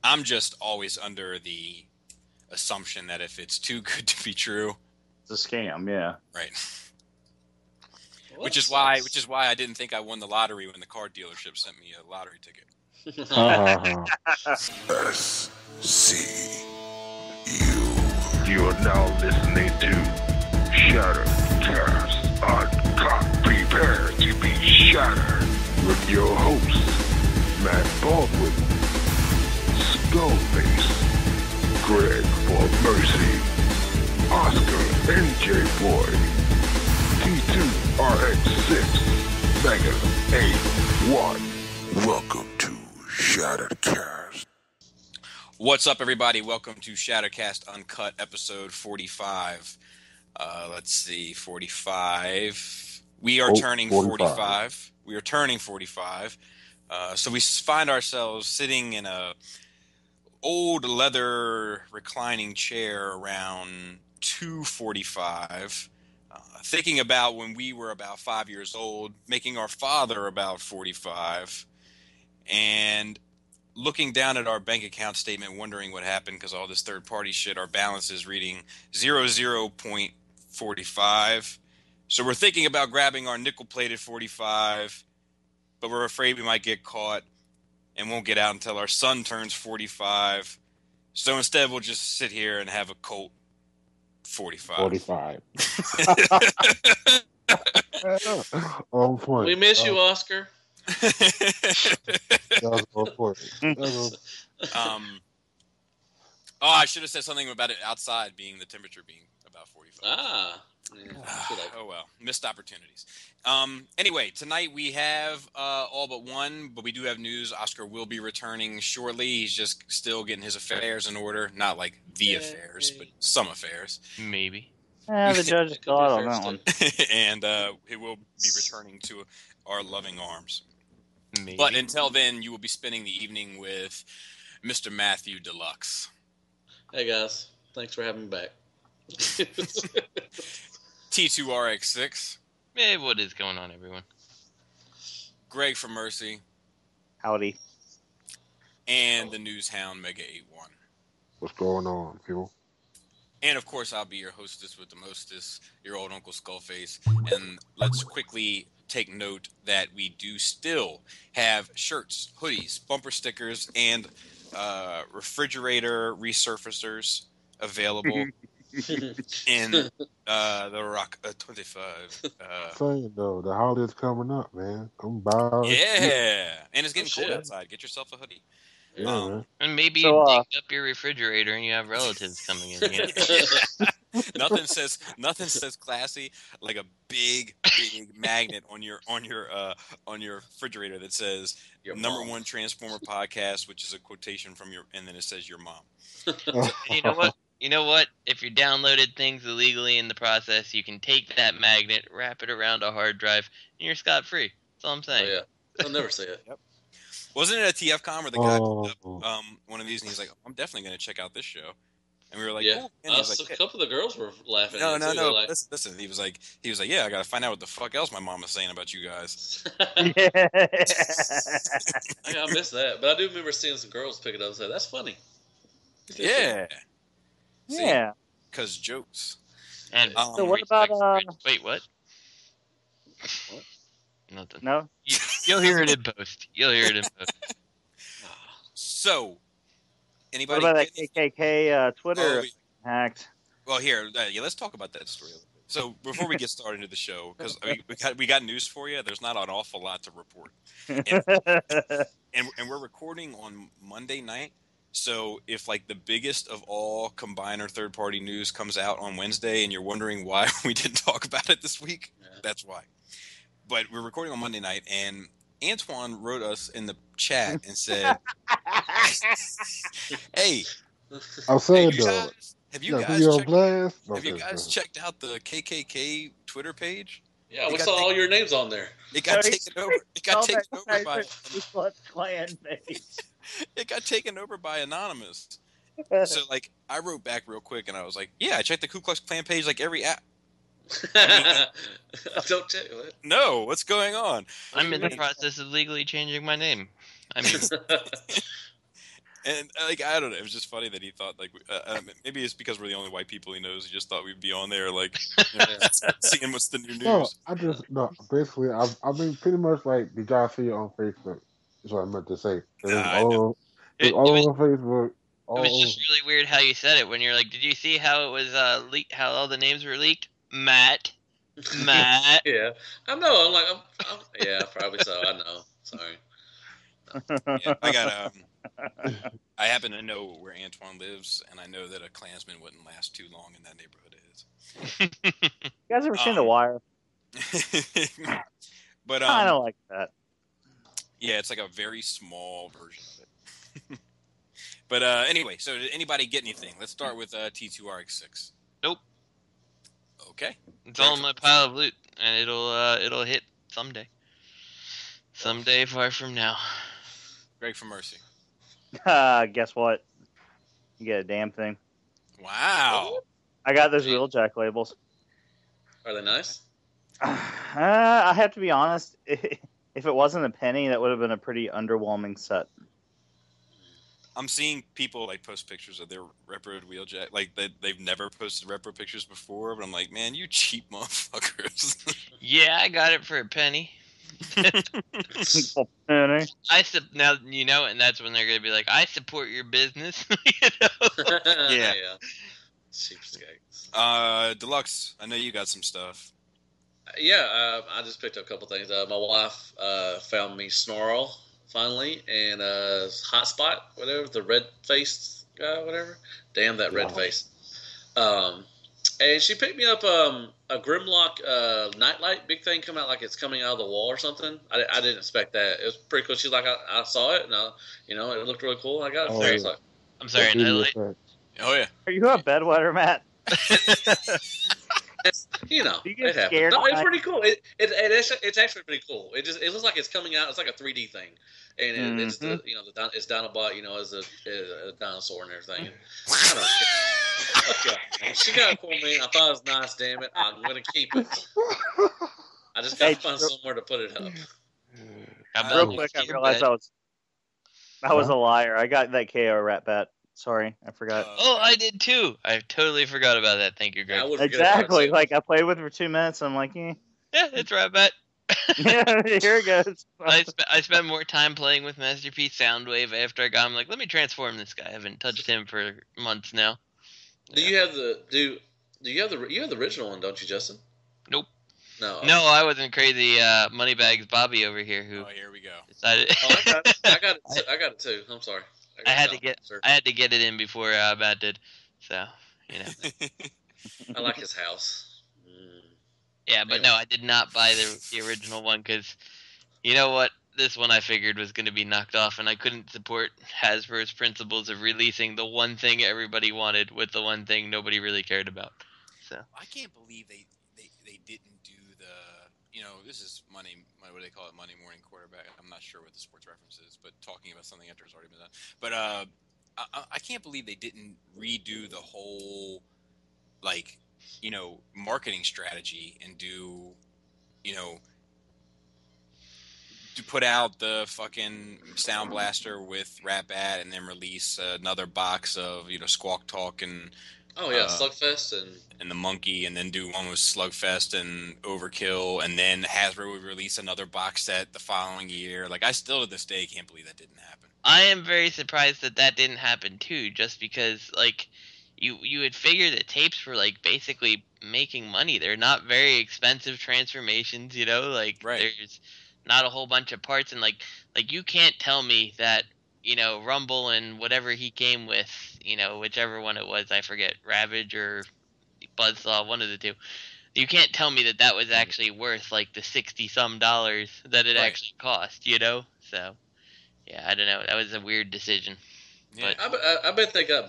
I'm just always under the assumption that if it's too good to be true, It's a scam, yeah. right? Well, Which that is why sucks. I didn't think I won the lottery when the car dealership sent me a lottery ticket. SCU. You are now listening to Shoutouts Uncut. Prepare to be shattered with your hosts, Matt Baldwin, Skullface, Greg for Mercy, Oscar NJ Boy, T2RX6, Mega 81. Welcome to Shattered Cast. What's up, everybody? Welcome to Cast Uncut, episode 45. Let's see, 45. We are turning 45. We are turning 45. So we find ourselves sitting in a old leather reclining chair around 2:45, thinking about when we were about 5 years old, making our father about 45, and looking down at our bank account statement, wondering what happened because all this third-party shit, our balance is reading 00.45. So we're thinking about grabbing our nickel-plated 45, but we're afraid we might get caught and won't get out until our son turns 45. So instead, we'll just sit here and have a Colt 45. 45. On point. We miss you, Oscar. That was on point. I should have said something about it outside being the temperature being about 45. Yeah, Oh well, missed opportunities. Anyway, tonight we have all but one, but we do have news. Oscar will be returning shortly. He's just still getting his affairs in order. Not like the affairs, but some affairs. Maybe. The judge is still out on that one. And he will be returning to our loving arms. Maybe. But until then, you will be spending the evening with Mr. Matthew Deluxe. Hey guys, thanks for having me back. T2RX6. Hey, what is going on, everyone? Greg from Mercy. Howdy. And the news hound Mega 81. What's going on, people? And of course, I'll be your hostess with the mostest, your old Uncle Skullface. And let's quickly take note that we do still have shirts, hoodies, bumper stickers, and refrigerator resurfacers available in the Rock 25. Saying though, the holiday's coming up, man. I'm buying. Yeah, and it's getting cold shit. outside. Get yourself a hoodie. Yeah, man. And maybe So, you dig up your refrigerator and you have relatives coming in. You know? Nothing says classy like a big magnet on your refrigerator that says Your number mom. one Transformer podcast, which is a quotation from your, and then it says your mom. And you know what? You know what? If you downloaded things illegally in the process, you can take that magnet, wrap it around a hard drive, and you're scot-free. That's all I'm Oh saying. yeah, I'll never say it. Wasn't it at TFCon where the guy Oh. pulled up one of these and he's like, I'm definitely going to check out this show. And we were like, Yeah, cool. And he was like, a couple of the girls were laughing. no. at it, too. They're like, Listen, he was like, yeah, I got to find out what the fuck else my mom is saying about you guys. I missed that, but I do remember seeing some girls pick it up and say, "That's funny." Yeah. Yeah. Because jokes. And So what about, wait, what? What? Nothing. No? You'll hear it in post. You'll hear it in post. So, What anybody? about that KKK Twitter Oh, hacked? well, here, let's talk about that story. So, before we get started into the show, because we got news for you. There's not an awful lot to report, and we're recording on Monday night. So, if like the biggest of all combiner third-party news comes out on Wednesday, and you're wondering why we didn't talk about it this week, that's why. But we're recording on Monday night, and Antoine wrote us in the chat and said, "Hey, I'm saying you though. guys, have you Yeah, guys you on checked? blast? Have you Okay, guys so- checked out the KKK Twitter page? Yeah, It we got saw all taken- your names on there. It got No, taken over. It got taken over by. Klan page. It got taken over by Anonymous. So like, I wrote back real quick and I was like, "Yeah, I checked the Ku Klux Klan page like every app." Don't check it. No, what's going on? I'm in the process of legally changing my name. I mean, And like I don't know, it was just funny that he thought like maybe it's because we're the only white people he knows. He just thought we'd be on there like seeing what's the new No, news. I just no. Basically, I mean, pretty much like, did y'all see it on Facebook? Is what I meant to say. It was Nah, I know. it was It all on Facebook. It was All just really weird how you said it when you're like, did you see how it was leaked? How all the names were leaked? Matt. Yeah, I know. I'm like, yeah, probably so. I know. Sorry. Yeah, I got I happen to know where Antoine lives, and I know that a Klansman wouldn't last too long in that neighborhood. You guys ever seen The Wire? But I don't like that. yeah, it's like a very small version of it. But anyway, so did anybody get anything? Let's start with T2RX6. Nope. Okay. It's all in my pile of loot, and it'll hit someday. Someday far from now. Greg from Mercy. Guess what? You get a damn thing. Wow. I got those Wheeljack labels. Are they nice? I have to be honest. If it wasn't a penny, that would have been a pretty underwhelming set. I'm seeing people like post pictures of their reproed Wheeljack. Like they've never posted repro pictures before, but I'm like, man, you cheap motherfuckers. Yeah, I got it for a penny. Penny. Now you know, and that's when they're gonna be like, I support your business. You know? Yeah. Cheapskates. Deluxe. I know you got some stuff. Yeah, I just picked up a couple things. My wife found me Snarl finally, and Hotspot, whatever, the red-faced guy, whatever. Damn that red face. And she picked me up a Grimlock nightlight, big thing coming out like it's coming out of the wall or something. I didn't expect that. It was pretty cool. She's like, I saw it, and it looked really cool. I got it. Oh, I yeah. was like, I'm sorry, nightlight. Oh yeah. Are you a bedwetter, Matt? you know, You get it happens. scared No, it's by- pretty cool. It's actually pretty cool. It looks like it's coming out. It's like a 3D thing, and it's it's Dinobot, as a dinosaur and everything. And I don't care. Fuck yeah. She got it for me. I thought it was nice. Damn it, I'm gonna keep it. I just gotta find somewhere to put it up. Real quick, I realized I was a liar. I got that KO Rat Bat. Sorry, I forgot. Oh, I did too. I totally forgot about that. Thank you, Greg. I would forget about it, Exactly. too. Like I played with it for 2 minutes. And I'm like, Yeah, it's Ratbat. yeah, here it goes. I spent more time playing with Masterpiece Soundwave after I got him. Like, let me transform this guy. I haven't touched him for months now. Do you have the original one, don't you, Justin? Nope. No. No, I wasn't crazy. Moneybags Bobby over here who Oh, here we go. decided. Oh, I got it too. I'm sorry. I had to get it in before Matt did. So, I like his house. Yeah, but no, I did not buy the original one because, you know what? This one I figured was going to be knocked off, and I couldn't support Hasbro's principles of releasing the one thing everybody wanted with the one thing nobody really cared about. So I can't believe they didn't do this is Monday, what do they call it, Monday morning quarterback. I'm not sure what the sports reference is, but talking about something after it's already been done. But I can't believe they didn't redo the whole marketing strategy and do to put out the fucking Sound Blaster with Ratbat and then release another box of Squawk Talk and Slugfest and the Monkey, and then do one with Slugfest and Overkill, and then Hasbro would release another box set the following year. Like, I still to this day can't believe that didn't happen. I am very surprised that didn't happen too, just because you would figure that tapes were basically making money. They're not very expensive transformations, Right. There's not a whole bunch of parts, and you can't tell me that Rumble and whatever he came with, whichever one it was, I forget, Ravage or Buzzsaw, one of the two. You can't tell me that was actually worth the $60-some that it actually cost, So, yeah, I don't know. That was a weird decision. Yeah. I bet they got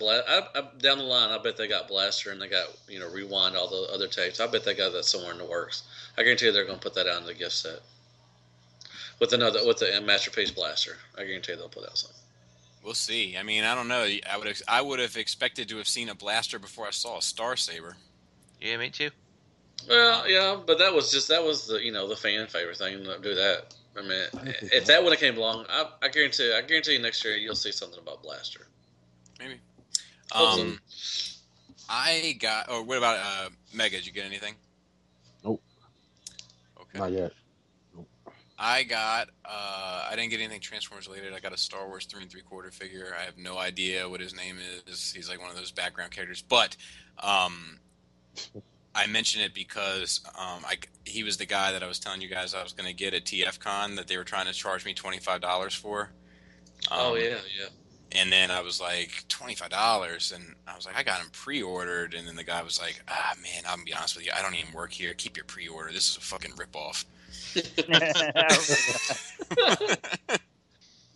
down the line. I bet they got Blaster and they got Rewind, all the other tapes. I bet they got that somewhere in the works. I guarantee you they're going to put that out in the gift set with the Masterpiece Blaster. I guarantee they'll put out something. We'll see. I mean, I don't know. I would have expected to have seen a Blaster before I saw a Star Saber. Yeah, me too. Well, yeah, but that was the the fan favorite thing to do that. I mean, if that would have came along, I guarantee you next year you'll see something about Blaster. Maybe. Hopefully. I got. Oh, what about Mega? Did you get anything? Nope. Okay. Not yet. I got. I didn't get anything Transformers related. I got a Star Wars 3 3/4 figure. I have no idea what his name is. He's like one of those background characters. But I mention it because he was the guy that I was telling you guys I was going to get at TFCon that they were trying to charge me $25 for. Oh yeah. And then I was like, $25, and I was like, I got him pre-ordered, and then the guy was like, man, I'm gonna be honest with you, I don't even work here. Keep your pre-order. This is a fucking ripoff.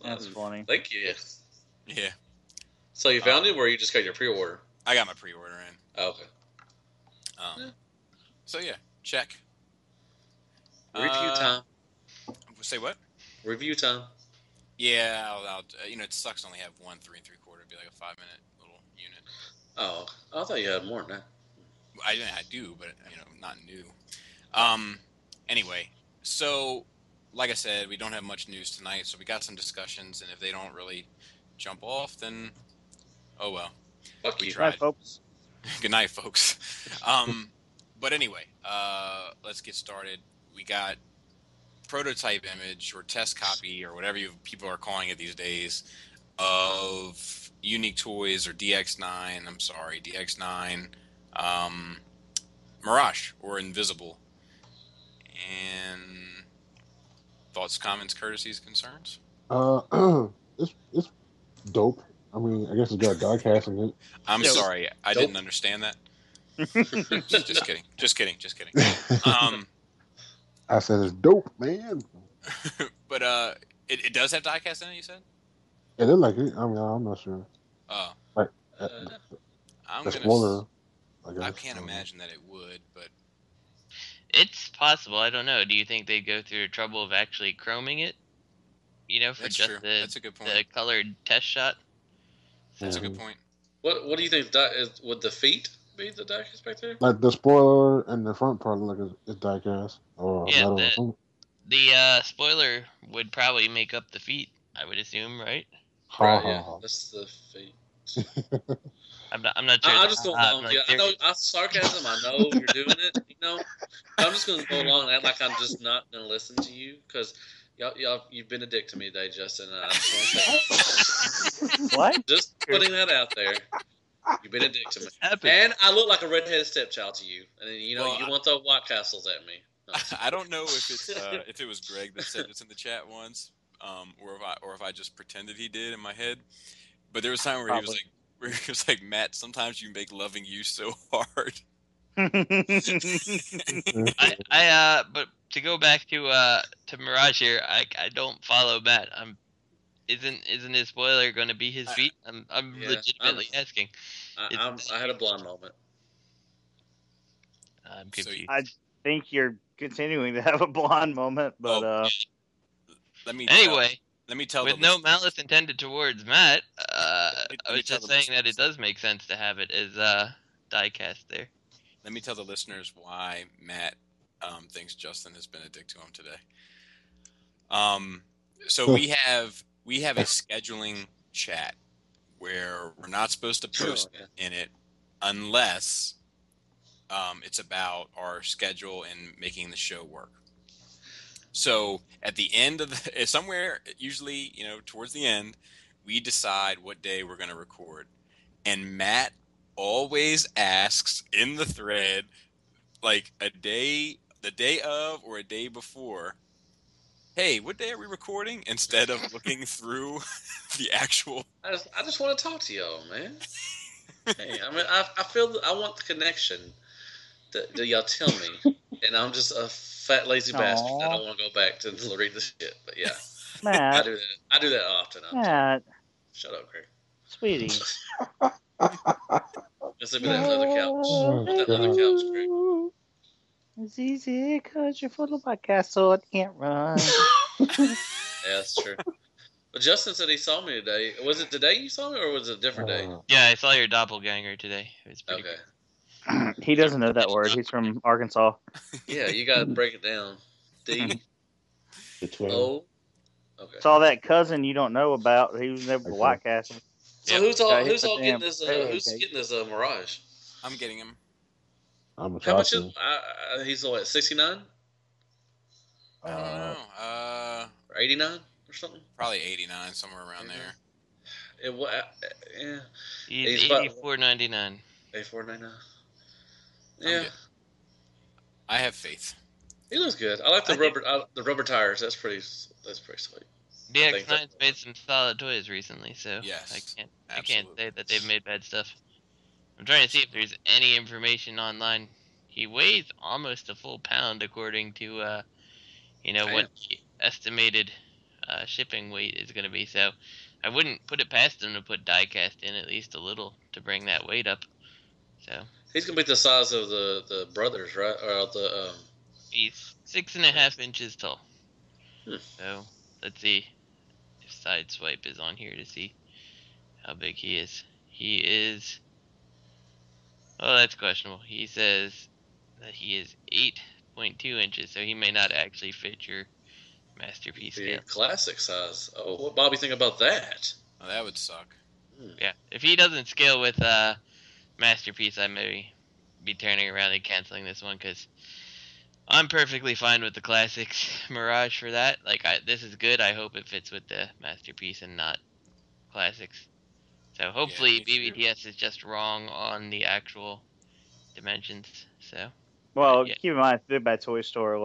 That's funny. Thank you. Yeah. So you found it, or you just got your pre-order? I got my pre-order in. Oh, okay. So yeah, check. Review time. Say what? Review time. Yeah, I'll it sucks to only have one 3 3/4. It'd be like a 5-minute little unit. Oh, I thought you had more than that. I do, but not new. Anyway, so like I said, we don't have much news tonight, so we got some discussions, and if they don't really jump off, then oh well. Fuck you. Good night, folks. Good night, folks. But anyway, let's get started. We got prototype image or test copy or whatever people are calling it these days of Unique Toys or DX9 Mirage or Invisible. And thoughts, comments, courtesies, concerns? It's dope. I mean, I guess it's got die casting in it. I'm sorry, I didn't understand that. Just kidding. I said it's dope, man. But it does have diecast in it, you said? It is like it. I mean, I'm not sure. Oh. Like, I'm the spoiler. I can't imagine that it would, but it's possible. I don't know. Do you think they'd go through the trouble of actually chroming it? For that's just true. That's a good point. the colored test shot? That's a good point. What do you think would the feet be the diecast back there? Like the spoiler and the front part like is diecast or Yeah, metal or something. The spoiler would probably make up the feet, I would assume, right? Yeah, that's the feet. I'm not sure. I'm just going along. Yeah, I know sarcasm. I know you're doing it. I'm just going to go along and act like I'm just not going to listen to you because y'all, you've been a dick to me today, Justin. And I just want to say What? Just putting that out there. You've been a dick to me, and I look like a redheaded stepchild to you. And then, you want the White Castles at me. No. I don't know if it's if it was Greg that said this in the chat once, or if I just pretended he did in my head. But there was a time where he was like, Matt, sometimes you make loving you so hard. But to go back to Mirage here, I don't follow Matt. Isn't his spoiler going to be his feet? I'm legitimately asking. I had a blonde moment. I'm confused. I think you're continuing to have a blonde moment, but let me tell with no malice intended towards Matt, I was just saying that it does make sense to have it as diecast there. Let me tell the listeners why Matt thinks Justin has been a dick to him today. So we have a scheduling chat where we're not supposed to post in it unless it's about our schedule and making the show work. So at the end of somewhere, usually, towards the end, we decide what day we're going to record. And Matt always asks in the thread, like the day of or a day before, hey, what day are we recording? Instead of looking through the actual. I just want to talk to y'all, man. Hey, I mean, I feel I want the connection that y'all tell me, and I'm just a fat lazy bastard. I don't want to go back to read the shit, but yeah, Matt, I do that often. Matt, shut up, Craig. Sweetie. Just leave me that leather couch. That leather couch, Craig. It's easy because you're full of my castle. I can't run. Yeah, that's true. But Justin said he saw me today. Was it today you saw me, or was it a different day? Yeah, I saw your doppelganger today. It was pretty good. He doesn't know that word. He's from Arkansas. Yeah, you got to break it down. D. The 12. Oh, okay. Saw that cousin you don't know about. He was never the White Castle. So who's all getting this? Getting this Mirage? I'm getting him. I'm a How much is? He's what, 69? I don't know. Or 89 or something? Probably 89, somewhere around there. Yeah. He's $84.99. $84.99. Yeah. I have faith. He looks good. I like the rubber tires. That's pretty sweet. DX9's made some solid toys recently, so yes, I can't say that they've made bad stuff. I'm trying to see if there's any information online. He weighs almost a full pound according to what the estimated shipping weight is going to be. So I wouldn't put it past him to put die-cast in at least a little to bring that weight up. So he's going to be the size of the brothers, right? Or the he's 6.5 inches tall. So let's see if Sideswipe is on here to see how big he is. He is... Oh, that's questionable. He says that he is 8.2 inches, so he may not actually fit your masterpiece scale. Classic size. Oh, what Bobby think about that? Oh, that would suck. Yeah, if he doesn't scale with masterpiece, I may be turning around and canceling this one, because I'm perfectly fine with the classics Mirage for that. This is good. I hope it fits with the masterpiece and not classics. So hopefully BBTS is just wrong on the actual dimensions. So. Well, keep in mind, Big Bad Toy Store,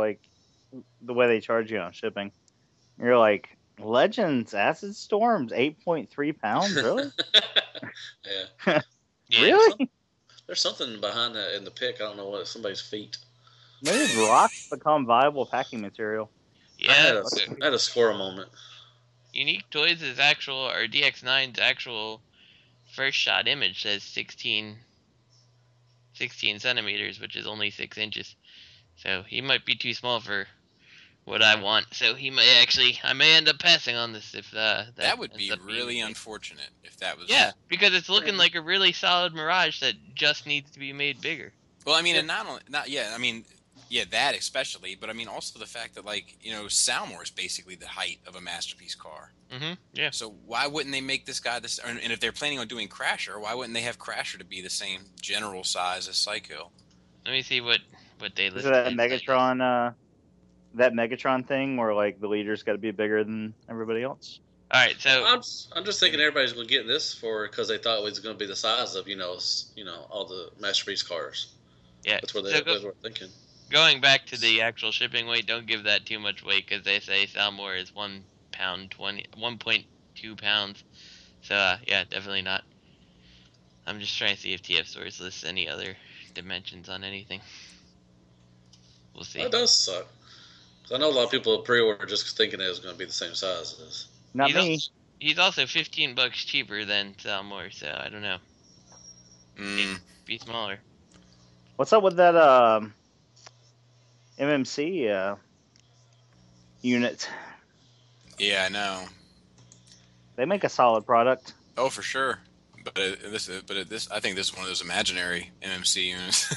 the way they charge you on shipping, you're like, Legends Acid Storms, 8.3 pounds, really? Yeah. Really? There's something behind that in the pic. I don't know what. Somebody's feet. Maybe rocks become viable packing material. Yeah. I had a squirrel moment. Unique Toys' DX9's actual first shot image says 16 centimeters, which is only 6 inches. So he might be too small for what I want. So I may end up passing on this if that would be really unfortunate if that was. Yeah, because it's looking like a really solid Mirage that just needs to be made bigger. Well, I mean, and that especially, but I mean also the fact that Salmore is basically the height of a masterpiece car. Mm-hmm. Yeah. So why wouldn't they make this guy this? And if they're planning on doing Crasher, why wouldn't they have Crasher to be the same general size as Psycho? Let me see what they listed. Is that Megatron? That Megatron thing where the leader's got to be bigger than everybody else. All right, so I'm just thinking everybody's going to get this because they thought it was going to be the size of all the masterpiece cars. Yeah, that's what they were thinking. Going back to the actual shipping weight, don't give that too much weight because they say Salmore is 1.2 pounds. So yeah, definitely not. I'm just trying to see if TF Stores lists any other dimensions on anything. We'll see. That does suck. I know a lot of people pre-order just thinking it was going to be the same size as. Not me. He's also $15 cheaper than Salmore, so I don't know. Be smaller. What's up with that MMC unit? Yeah, I know. They make a solid product. Oh, for sure. But I think this is one of those imaginary MMC units.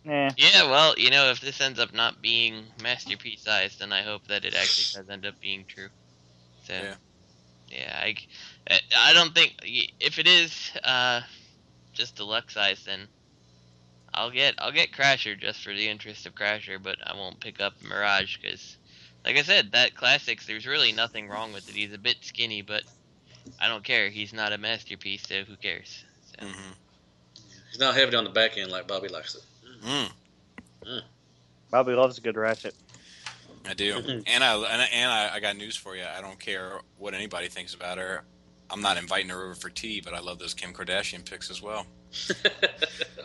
Yeah, well, if this ends up not being masterpiece sized, then I hope that it actually does end up being true. So, yeah, I don't think if it is just deluxe size, then I'll get Crasher just for the interest of Crasher, but I won't pick up Mirage because, like I said, that Classics, there's really nothing wrong with it. He's a bit skinny, but I don't care. He's not a masterpiece, so who cares? So. Mm-hmm. He's not heavy on the back end like Bobby likes it. Bobby loves a good Ratchet. I do, and I got news for you. I don't care what anybody thinks about her. I'm not inviting her over for tea, but I love those Kim Kardashian pics as well.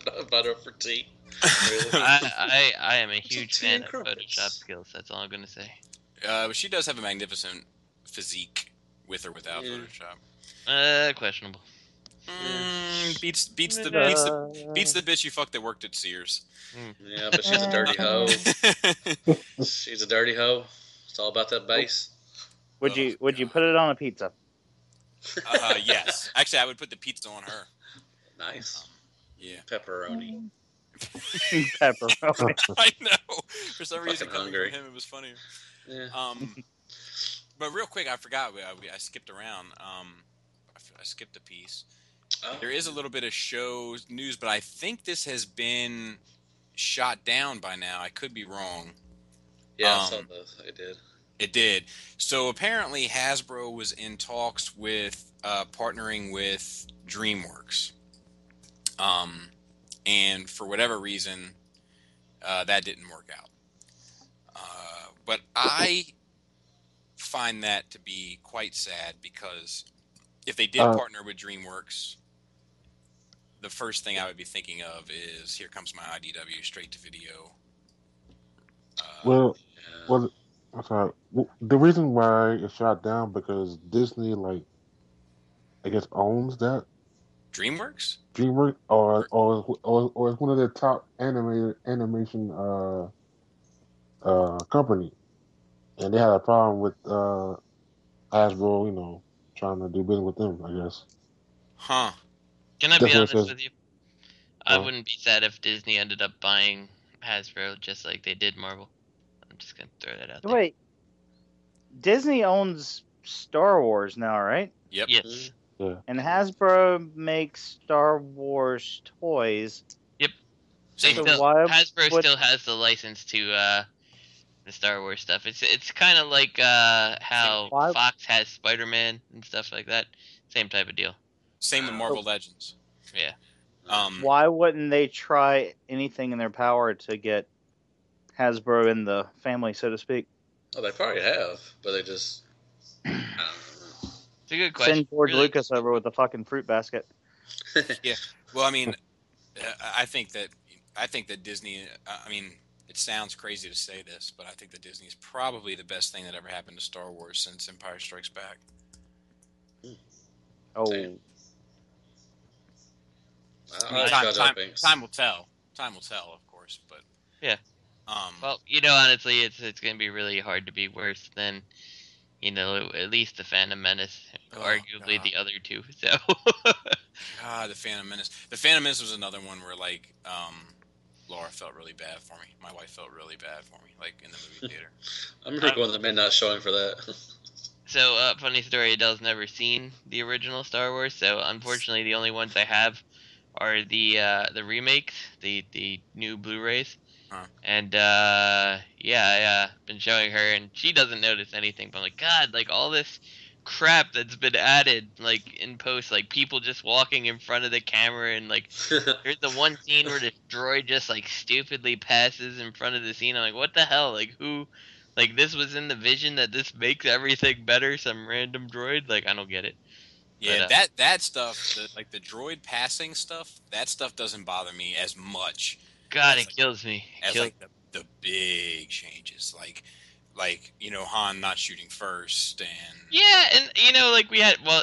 Not invite her for tea. Really? I am a huge fan of Photoshop skills. That's all I'm gonna say. But she does have a magnificent physique with or without Photoshop. Questionable. Beats the bitch you fucked that worked at Sears. Yeah, but she's a dirty hoe. She's a dirty hoe. It's all about that base. Would you put it on a pizza? Yes. Actually, I would put the pizza on her. Nice. Yeah. Pepperoni. Pepperoni. I know. For some reason, hungry. For him, it was funnier. Yeah. But real quick, I forgot. I skipped around. I skipped a piece. Oh. There is a little bit of show news, but I think this has been shot down by now. I could be wrong. Yeah, I saw it did. It did. So apparently Hasbro was in talks with partnering with DreamWorks. And for whatever reason, that didn't work out. But I find that to be quite sad because if they did partner with DreamWorks, the first thing I would be thinking of is here comes my IDW straight to video. Well, I'm sorry. The reason why it's shot down because Disney, like, I guess, owns that DreamWorks, or it's one of their top animation company, and they had a problem with Hasbro, trying to do business with them. I guess. Huh? Can I be honest with you? I wouldn't be sad if Disney ended up buying Hasbro just like they did Marvel. I'm just gonna throw that out there. Wait, Disney owns Star Wars now, right? Yep. Yes. Yeah. And Hasbro makes Star Wars toys. Yep. So Hasbro still has the license to the Star Wars stuff. It's kind of like how Fox has Spider-Man and stuff like that. Same type of deal. Same with Marvel Legends. Yeah. Why wouldn't they try anything in their power to get Hasbro in the family, so to speak? Oh, they probably have, but they just. I don't know. It's a good question. Send George Lucas over with a fucking fruit basket. Yeah. Well, I mean, I think that Disney. I mean, it sounds crazy to say this, but I think that Disney is probably the best thing that ever happened to Star Wars since Empire Strikes Back. Oh. Damn. Time will tell. Time will tell, of course, but yeah. Well, honestly, it's going to be really hard to be worse than, at least the Phantom Menace, arguably the other two. So. God, the Phantom Menace. The Phantom Menace was another one where, like, Laura felt really bad for me. My wife felt really bad for me, like, in the movie theater. I'm pretty glad the men not showing for that. So, funny story, Adele's never seen the original Star Wars, so unfortunately the only ones I have are the remakes, the new Blu-rays. Huh. And, I been showing her, and she doesn't notice anything, but I'm like, God, like, all this crap that's been added, like, in post, like, people just walking in front of the camera, and, like, there's the one scene where the droid just, like, stupidly passes in front of the scene. I'm like, what the hell? Like, who... Like, this was in the vision that this makes everything better, some random droid? Like, I don't get it. Yeah, that stuff, like the droid passing stuff, that stuff doesn't bother me as much. God, it kills me. Like the big changes, like Han not shooting first, and yeah, and like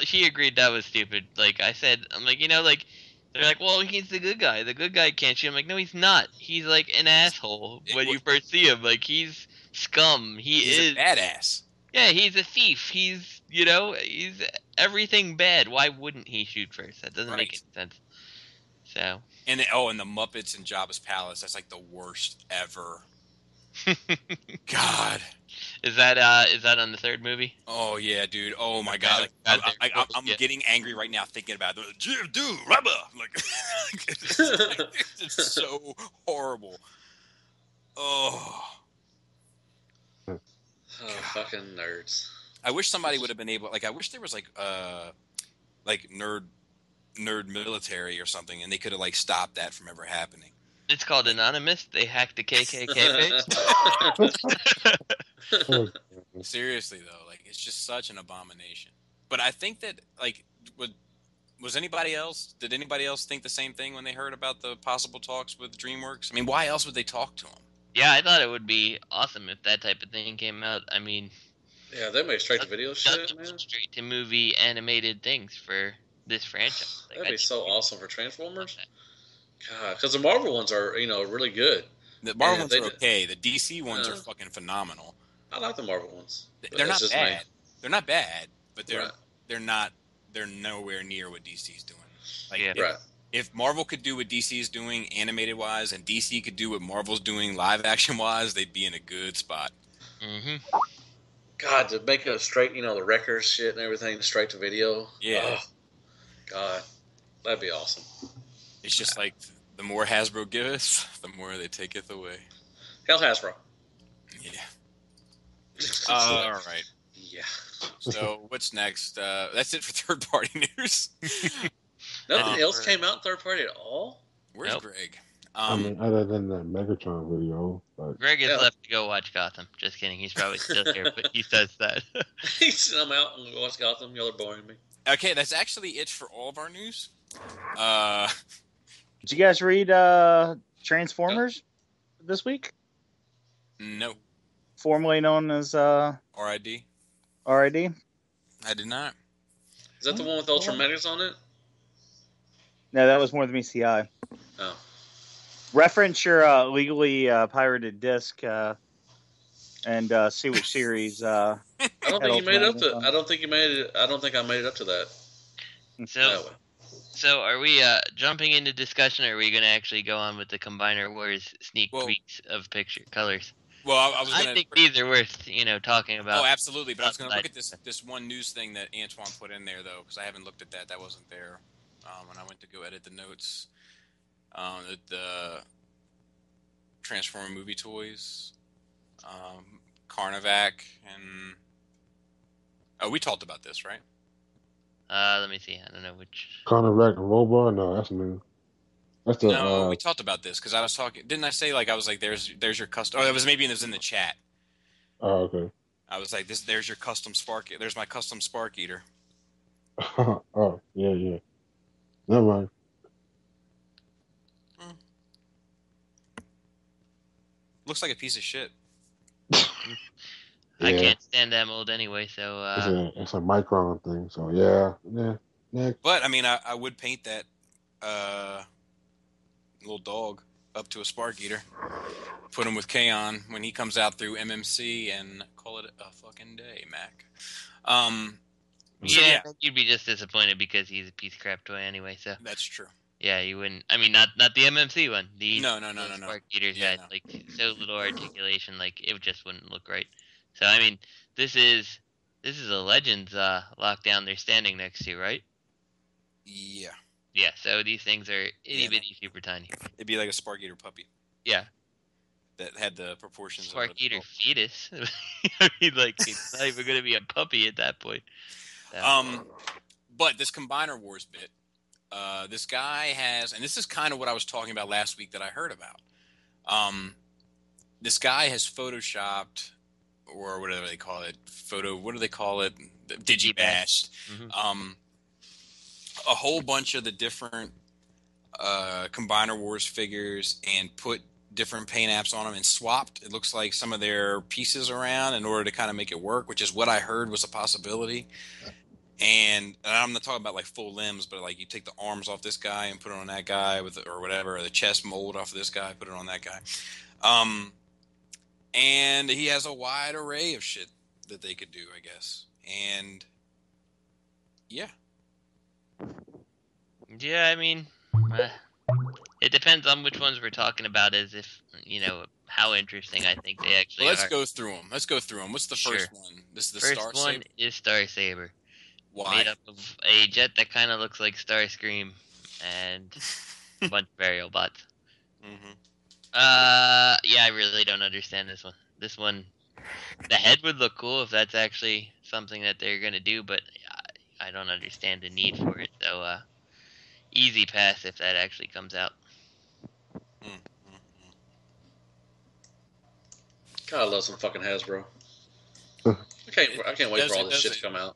she agreed that was stupid. Like I said, I'm like, like they're like, well, he's the good guy. The good guy can't shoot. I'm like, no, he's not. He's like an asshole when you first see him. Like he's scum. He's a badass. Yeah, he's a thief. He's he's everything bad. Why wouldn't he shoot first? That doesn't make any sense. So. And the Muppets in Jabba's palace. That's like the worst ever. God. Is that on the third movie? Oh yeah, dude. Oh my God. Like, I'm getting angry right now thinking about it. Dude, rubber. Like, it's so horrible. Oh. Oh, fucking nerds. I wish somebody would have been able. Like, I wish there was like nerd military or something, and they could have like stopped that from ever happening. It's called Anonymous. They hacked the KKK page. Seriously though, like it's just such an abomination. But I think that like was anybody else? Did anybody else think the same thing when they heard about the possible talks with DreamWorks? I mean, why else would they talk to them? Yeah, I thought it would be awesome if that type of thing came out. I mean, yeah, they make straight to video shit, man. Straight to movie animated things for this franchise. Like, that'd be so awesome for Transformers. God, because the Marvel ones are really good. The Marvel ones are okay. The DC ones are fucking phenomenal. I like the Marvel ones. They're not bad. They're not bad, but they're not. They're nowhere near what DC's doing. Like, if Marvel could do what DC's doing animated wise, and DC could do what Marvel's doing live action wise, they'd be in a good spot. Mm-hmm. God, to make it straight, the record shit and everything straight to video. Yeah. Oh, God, that'd be awesome. It's just like the more Hasbro giveth, the more they taketh away. Hell, Hasbro. Yeah. All right. Yeah. So what's next? That's it for third-party news. Nothing else came out third party at all? Where's Greg? I mean, other than the Megatron video. But... Greg has left to go watch Gotham. Just kidding. He's probably still here, but he says that. He said, I'm out and watch Gotham. Y'all are boring me. Okay, that's actually it for all of our news. Did you guys read Transformers this week? No. Formerly known as RID? RID? I did not. Is that the one with Ultra Megas on it? No, that was more than ECI. Oh. Reference your legally pirated disc and see which series. I don't think you made it up to. I don't think you made it. I don't think I made it up to that. So are we jumping into discussion, or are we going to actually go on with the Combiner Wars sneak peeks of picture colors? Well, I think these are worth talking about. Oh, absolutely. But I was going to look at this one news thing that Antoine put in there though, because I haven't looked at that. That wasn't there when I went to go edit the notes. The Transformer movie toys, Carnivac, and we talked about this, right? Let me see. I don't know which. Carnivac and Robot? No, that's new. That's the. No, we talked about this because I was talking. Didn't I say I was like, "There's your custom"? Oh, it was in the chat. Oh, okay. I was like, "There's your custom Spark. There's my custom Spark Eater." Oh, yeah. Never mind. Looks like a piece of shit. I can't stand that mold anyway, so... It's a micron thing, so yeah. Next. But, I mean, I would paint that little dog up to a Spark Eater. Put him with Kaon when he comes out through MMC and call it a fucking day, Mac. Yeah, you'd be just disappointed because he's a piece of crap toy anyway, so... That's true. Yeah, you wouldn't... I mean, not the MMC one. No. Spark Eaters had, so little articulation, it just wouldn't look right. So, I mean, this is a Legends lockdown they're standing next to, right? Yeah. Yeah, so these things are itty-bitty super tiny. It'd be like a Spark Eater puppy. Yeah. That had the proportions Spark of Eater fetus. I mean, it's not even going to be a puppy at that point. But this Combiner Wars bit, this guy has, and this is kind of what I was talking about last week that I heard about. This guy has photoshopped, or whatever they call it, what do they call it? Digibashed. Mm-hmm. A whole bunch of the different Combiner Wars figures and put different paint apps on them and swapped, it looks like, some of their pieces around in order to kind of make it work, which is what I heard was a possibility. And I'm not talking about full limbs, but you take the arms off this guy and put it on that guy or whatever, or the chest mold off of this guy, put it on that guy. And he has a wide array of shit that they could do, I guess. And yeah. Yeah, I mean, it depends on which ones we're talking about, as if, how interesting I think they actually let's are. go through them. What's the first one? This is the first Star one Saber? is Star Saber. Why? Made up of a jet that kind of looks like Starscream and a bunch of aerial bots. Mm-hmm. Yeah, I really don't understand this one. This one, the head would look cool if that's actually something that they're going to do, but I don't understand the need for it. So, easy pass if that actually comes out. God, I love some fucking Hasbro. I can't wait for all this shit to come out.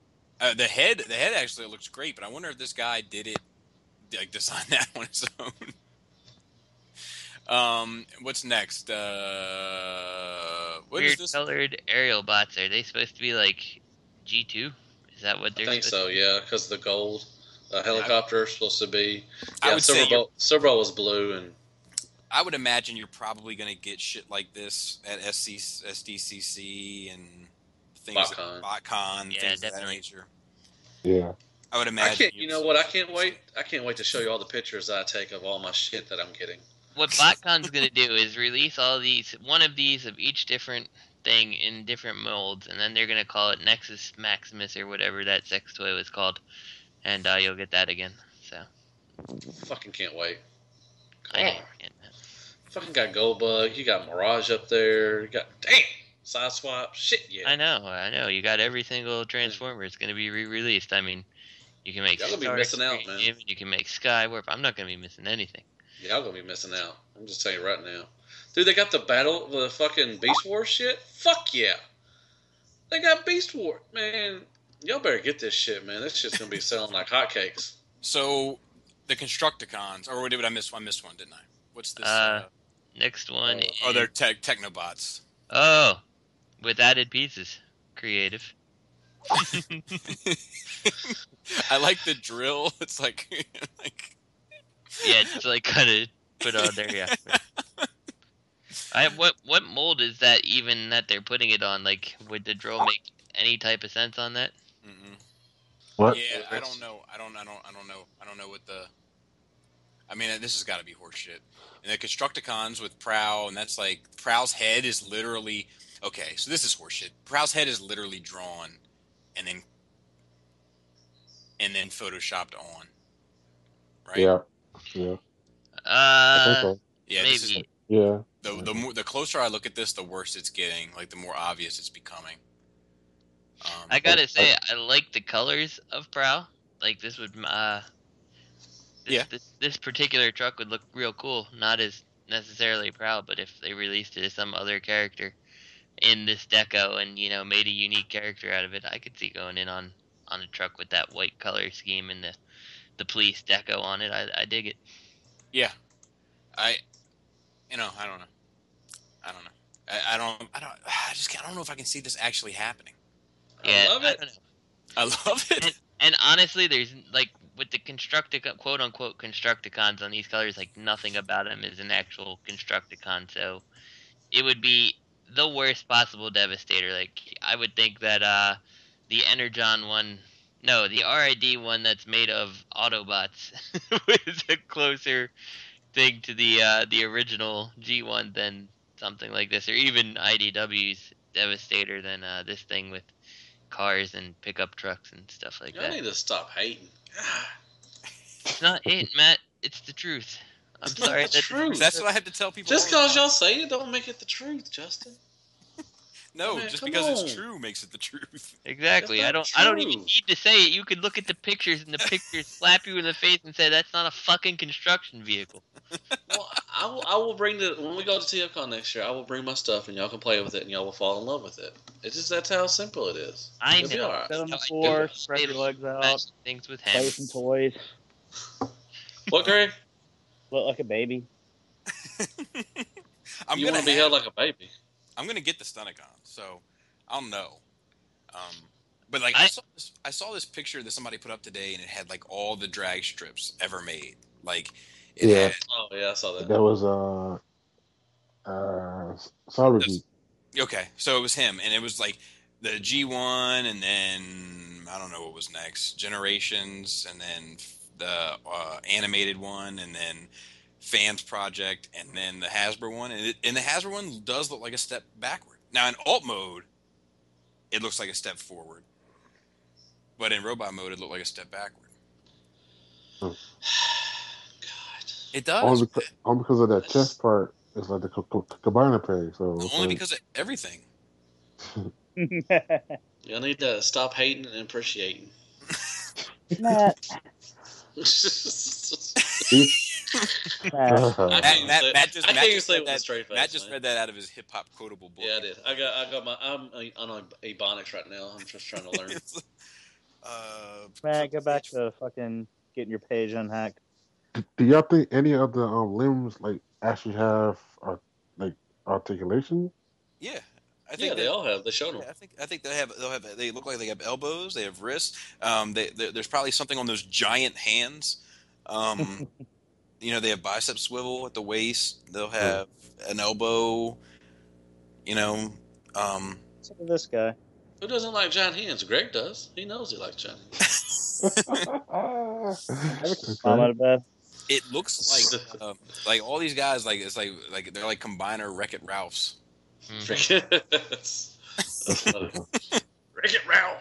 The head actually looks great, but I wonder if this guy did it, design that on his own. What's next? Weird colored aerial bots. Are they supposed to be like G2? Is that what they're? I think so. Yeah, because the gold helicopter is supposed to be. I Yeah, would say Silverbolt was blue, and I would imagine you're probably going to get shit like this at SDCC and things, BotCon, things of that nature. Yeah. I would imagine. You know what? I can't wait. I can't wait to show you all the pictures that I take of all my shit that I'm getting. What BotCon's going to do is release one of these of each different thing in different molds, and then they're gonna call it Nexus Maximus or whatever that sex toy was called, and you'll get that again. So Fucking can't wait. I know. Fucking got Goldbug. You got Mirage up there. You got damn Side Swap. Shit, yeah. I know. You got every single Transformer. It's gonna be re-released. I mean, you can make. Y'all gonna be missing out, man. You can make Skywarp. I'm not gonna be missing anything. Y'all gonna be missing out. I'm just telling you right now. Dude, they got the fucking Beast Wars shit? Fuck yeah. They got Beast Wars. Man, y'all better get this shit, man. This shit's gonna be selling like hotcakes. So, the Constructicons, or did I miss one, didn't I? What's this? Next one. They're Technobots. Oh, with added pieces. Creative. I like the drill. It's like yeah, it's like kind of put on there, yeah. What mold is that even that they're putting it on? Like, would the drill make any type of sense on that? Mm-mm. What? Yeah, I don't know. I don't know what the. I mean, this has got to be horseshit. And the Constructicons with Prowl, and that's like Prowl's head is literally okay. So this is horseshit. Prowl's head is literally drawn, and then photoshopped on. Right? Yeah. I think so. Yeah. Maybe. This is, Yeah. The closer I look at this, the worse it's getting. Like the more obvious it's becoming. I gotta say, I like the colors of Prowl. Like this would, this particular truck would look real cool. Not as necessarily Prowl, but if they released it as some other character in this deco and made a unique character out of it, I could see going in on a truck with that white color scheme and the police deco on it. I dig it. Yeah, I don't know. I don't know if I can see this actually happening. Yeah, I love it. I love it. And honestly, there's like with the quote unquote Constructicons on these colors, like nothing about them is an actual Constructicon. So it would be the worst possible Devastator. Like I would think that the Energon one, no, the RID one that's made of Autobots was a closer thing to the original G1 than something like this, or even IDW's Devastator than this thing with cars and pickup trucks and stuff like that. I need to stop hating. It's not hate, Matt. It's the truth. I'm sorry. That's the truth. That's what I had to tell people. Just because y'all say it, don't make it the truth, Justin. No, Man, just come because on. it's true makes it the truth. Exactly. I That's don't not even true. need to say it. You could look at the pictures and the pictures slap you in the face and say that's not a fucking construction vehicle. Well, I will bring when we go to TFCon next year, I will bring my stuff and y'all can play with it and y'all will fall in love with it. It's just that's how simple it is. I It'll be know. all right. Sit on No, the I floor, do. spread your legs out, Imagine things with play him. with some toys, What, Greg? look like a baby. You want to be held like a baby. I'm gonna get the Stunticon, so I'll know. But like I saw this picture that somebody put up today, and it had like all the drag strips ever made. Like it Yeah. had. Oh yeah, I saw that. That was Cybergeek. Okay, so it was him, and it was like the G1, and then I don't know what was next, Generations, and then the animated one, and then Fans Project, and then the Hasbro one, and the Hasbro one does look like a step backward. Now in alt mode, it looks like a step forward, but in robot mode, it looked like a step backward. God. It does. Only because of that chest part. It's like the cabana peg. So Only because of everything. Y'all need to stop hating and appreciating. Matt. Matt. Matt just Matt read that out of his hip hop quotable book. Yeah, I did. I'm on Ebonics right now. I'm just trying to learn. Matt, go back to fucking getting your page unhacked. Do y'all think any of the limbs like actually have like articulation? Yeah, I think they all have. They showed them. Yeah, I think they look like they have elbows. They have wrists. There's probably something on those giant hands. They have bicep swivel at the waist. They'll have an elbow. Look at this guy. Who doesn't like giant hands? Greg does. He knows he likes giant hands. I'm out of bed. It looks like all these guys like it's like they're like combiner Wreck-It Ralphs. That's funny. Break it round.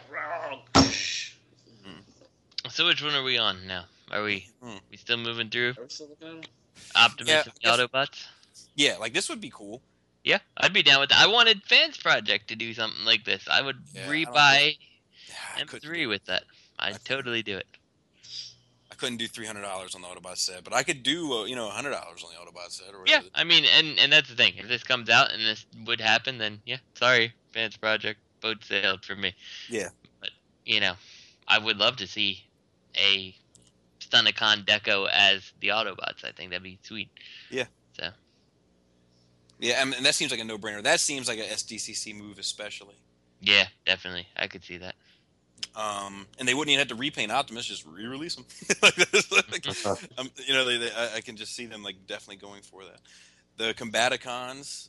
So which one are we on now? Are we still moving through? Are we still looking at them? Optimus and the Autobots? Yeah, like this would be cool. Yeah, I'd be down with that. I wanted Fans Project to do something like this. I would rebuy M3 with that. I'd totally do it. I couldn't do $300 on the Autobot set, but I could do $100 on the Autobot set. Or yeah, I mean, and that's the thing. If this comes out and this would happen, then sorry, Fans Project, boat sailed for me. Yeah. But I would love to see a Stunticon deco as the Autobots. I think that'd be sweet. Yeah. So. Yeah, and that seems like a no-brainer. That seems like a SDCC move, especially. Yeah, definitely. I could see that. And they wouldn't even have to repaint Optimus; just re-release them. I can just see them definitely going for that. The Combaticons.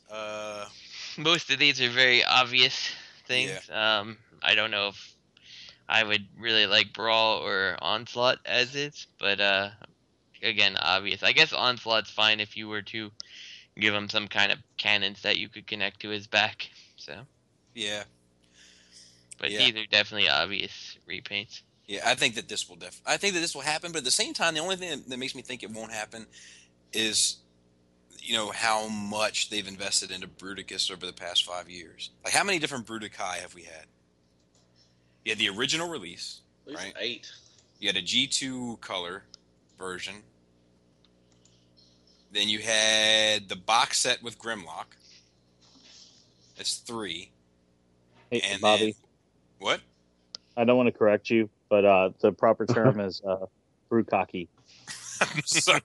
Most of these are very obvious things. Yeah. I don't know if I would really like Brawl or Onslaught as is, but again, obvious. I guess Onslaught's fine if you were to give him some kind of cannons that you could connect to his back. So. Yeah. But these are definitely obvious repaints. Yeah, I think that this will happen. But at the same time, the only thing that makes me think it won't happen is, how much they've invested into Bruticus over the past 5 years. Like, how many different Bruticai have we had? You had the original release, right? 8. You had a G2 color version. Then you had the box set with Grimlock. That's 3. Hey, and Bobby. What? I don't want to correct you, but the proper term is Brukaki. I'm sorry.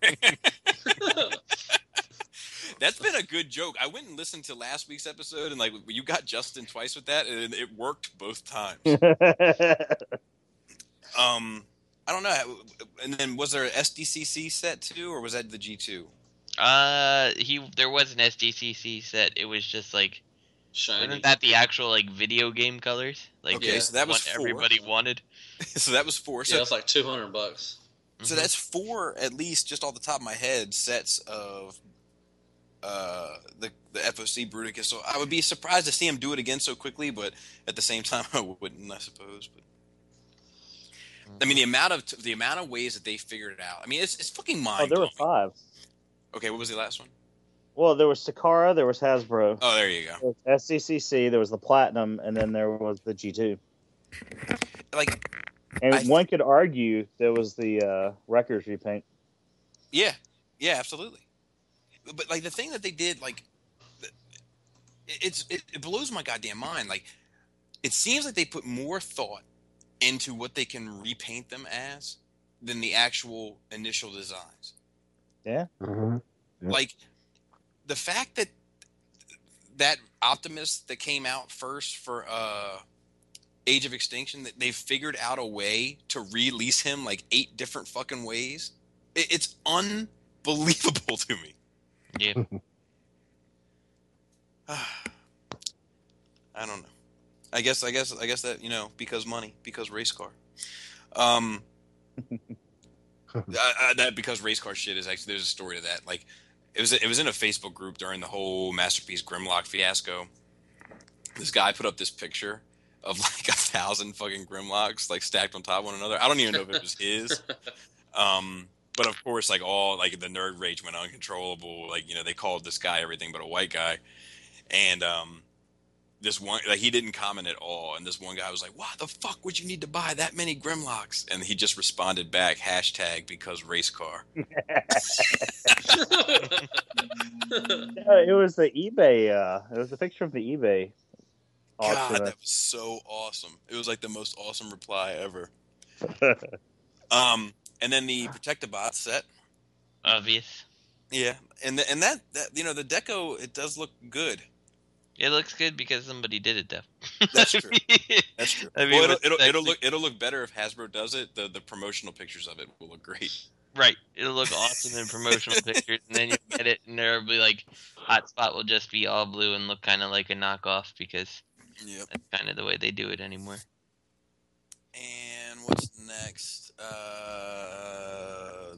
That's been a good joke. I went and listened to last week's episode, and you got Justin twice with that, and it worked both times. I don't know. And then was there an SDCC set too, or was that the G2? There was an SDCC set. It was just shiny. Wasn't that the actual video game colors? So that was 4. Everybody wanted. So that was 4. So it's like $200. So that's 4, at least, just off the top of my head, sets of the FOC Bruticus. So I would be surprised to see him do it again so quickly, but at the same time, I wouldn't, I suppose. But I mean, the amount of ways that they figured it out. I mean, it's fucking mind-blowing. There were 5. Okay, what was the last one? Well, there was Takara, there was Hasbro. Oh, there you go. There was SDCC, there was the Platinum, and then there was the G2. One could argue there was the Wreckers repaint. Yeah, absolutely. But the thing that they did, it blows my goddamn mind. It seems like they put more thought into what they can repaint them as than the actual initial designs. Yeah. Mm-hmm. Yep. The fact that Optimus that came out first for Age of Extinction, that they figured out a way to release him 8 different fucking ways. It's unbelievable to me. Yeah. I don't know. I guess that, because money, because race car. That because race car shit is actually, there's a story to that. It was in a Facebook group during the whole Masterpiece Grimlock fiasco. This guy put up this picture of 1,000 fucking Grimlocks stacked on top of one another. I don't even know if it was his. But of course, all the nerd rage went uncontrollable. They called this guy everything but a white guy, and this one, he didn't comment at all. And this one guy was like, "Why the fuck would you need to buy that many Grimlocks?" And he just responded back, #because race car. It was the eBay. It was a picture of the eBay. God, that was so awesome. It was the most awesome reply ever. And then the Protectobot set. Obvious. Yeah, and that the deco, it does look good. It looks good because somebody did it, though. That's true. That's true. I mean, it'll look better if Hasbro does it. The promotional pictures of it will look great. Right. It'll look awesome in promotional pictures, and then you get it, and there'll be Hotspot will just be all blue and look kind of like a knockoff because that's kind of the way they do it anymore. And what's next?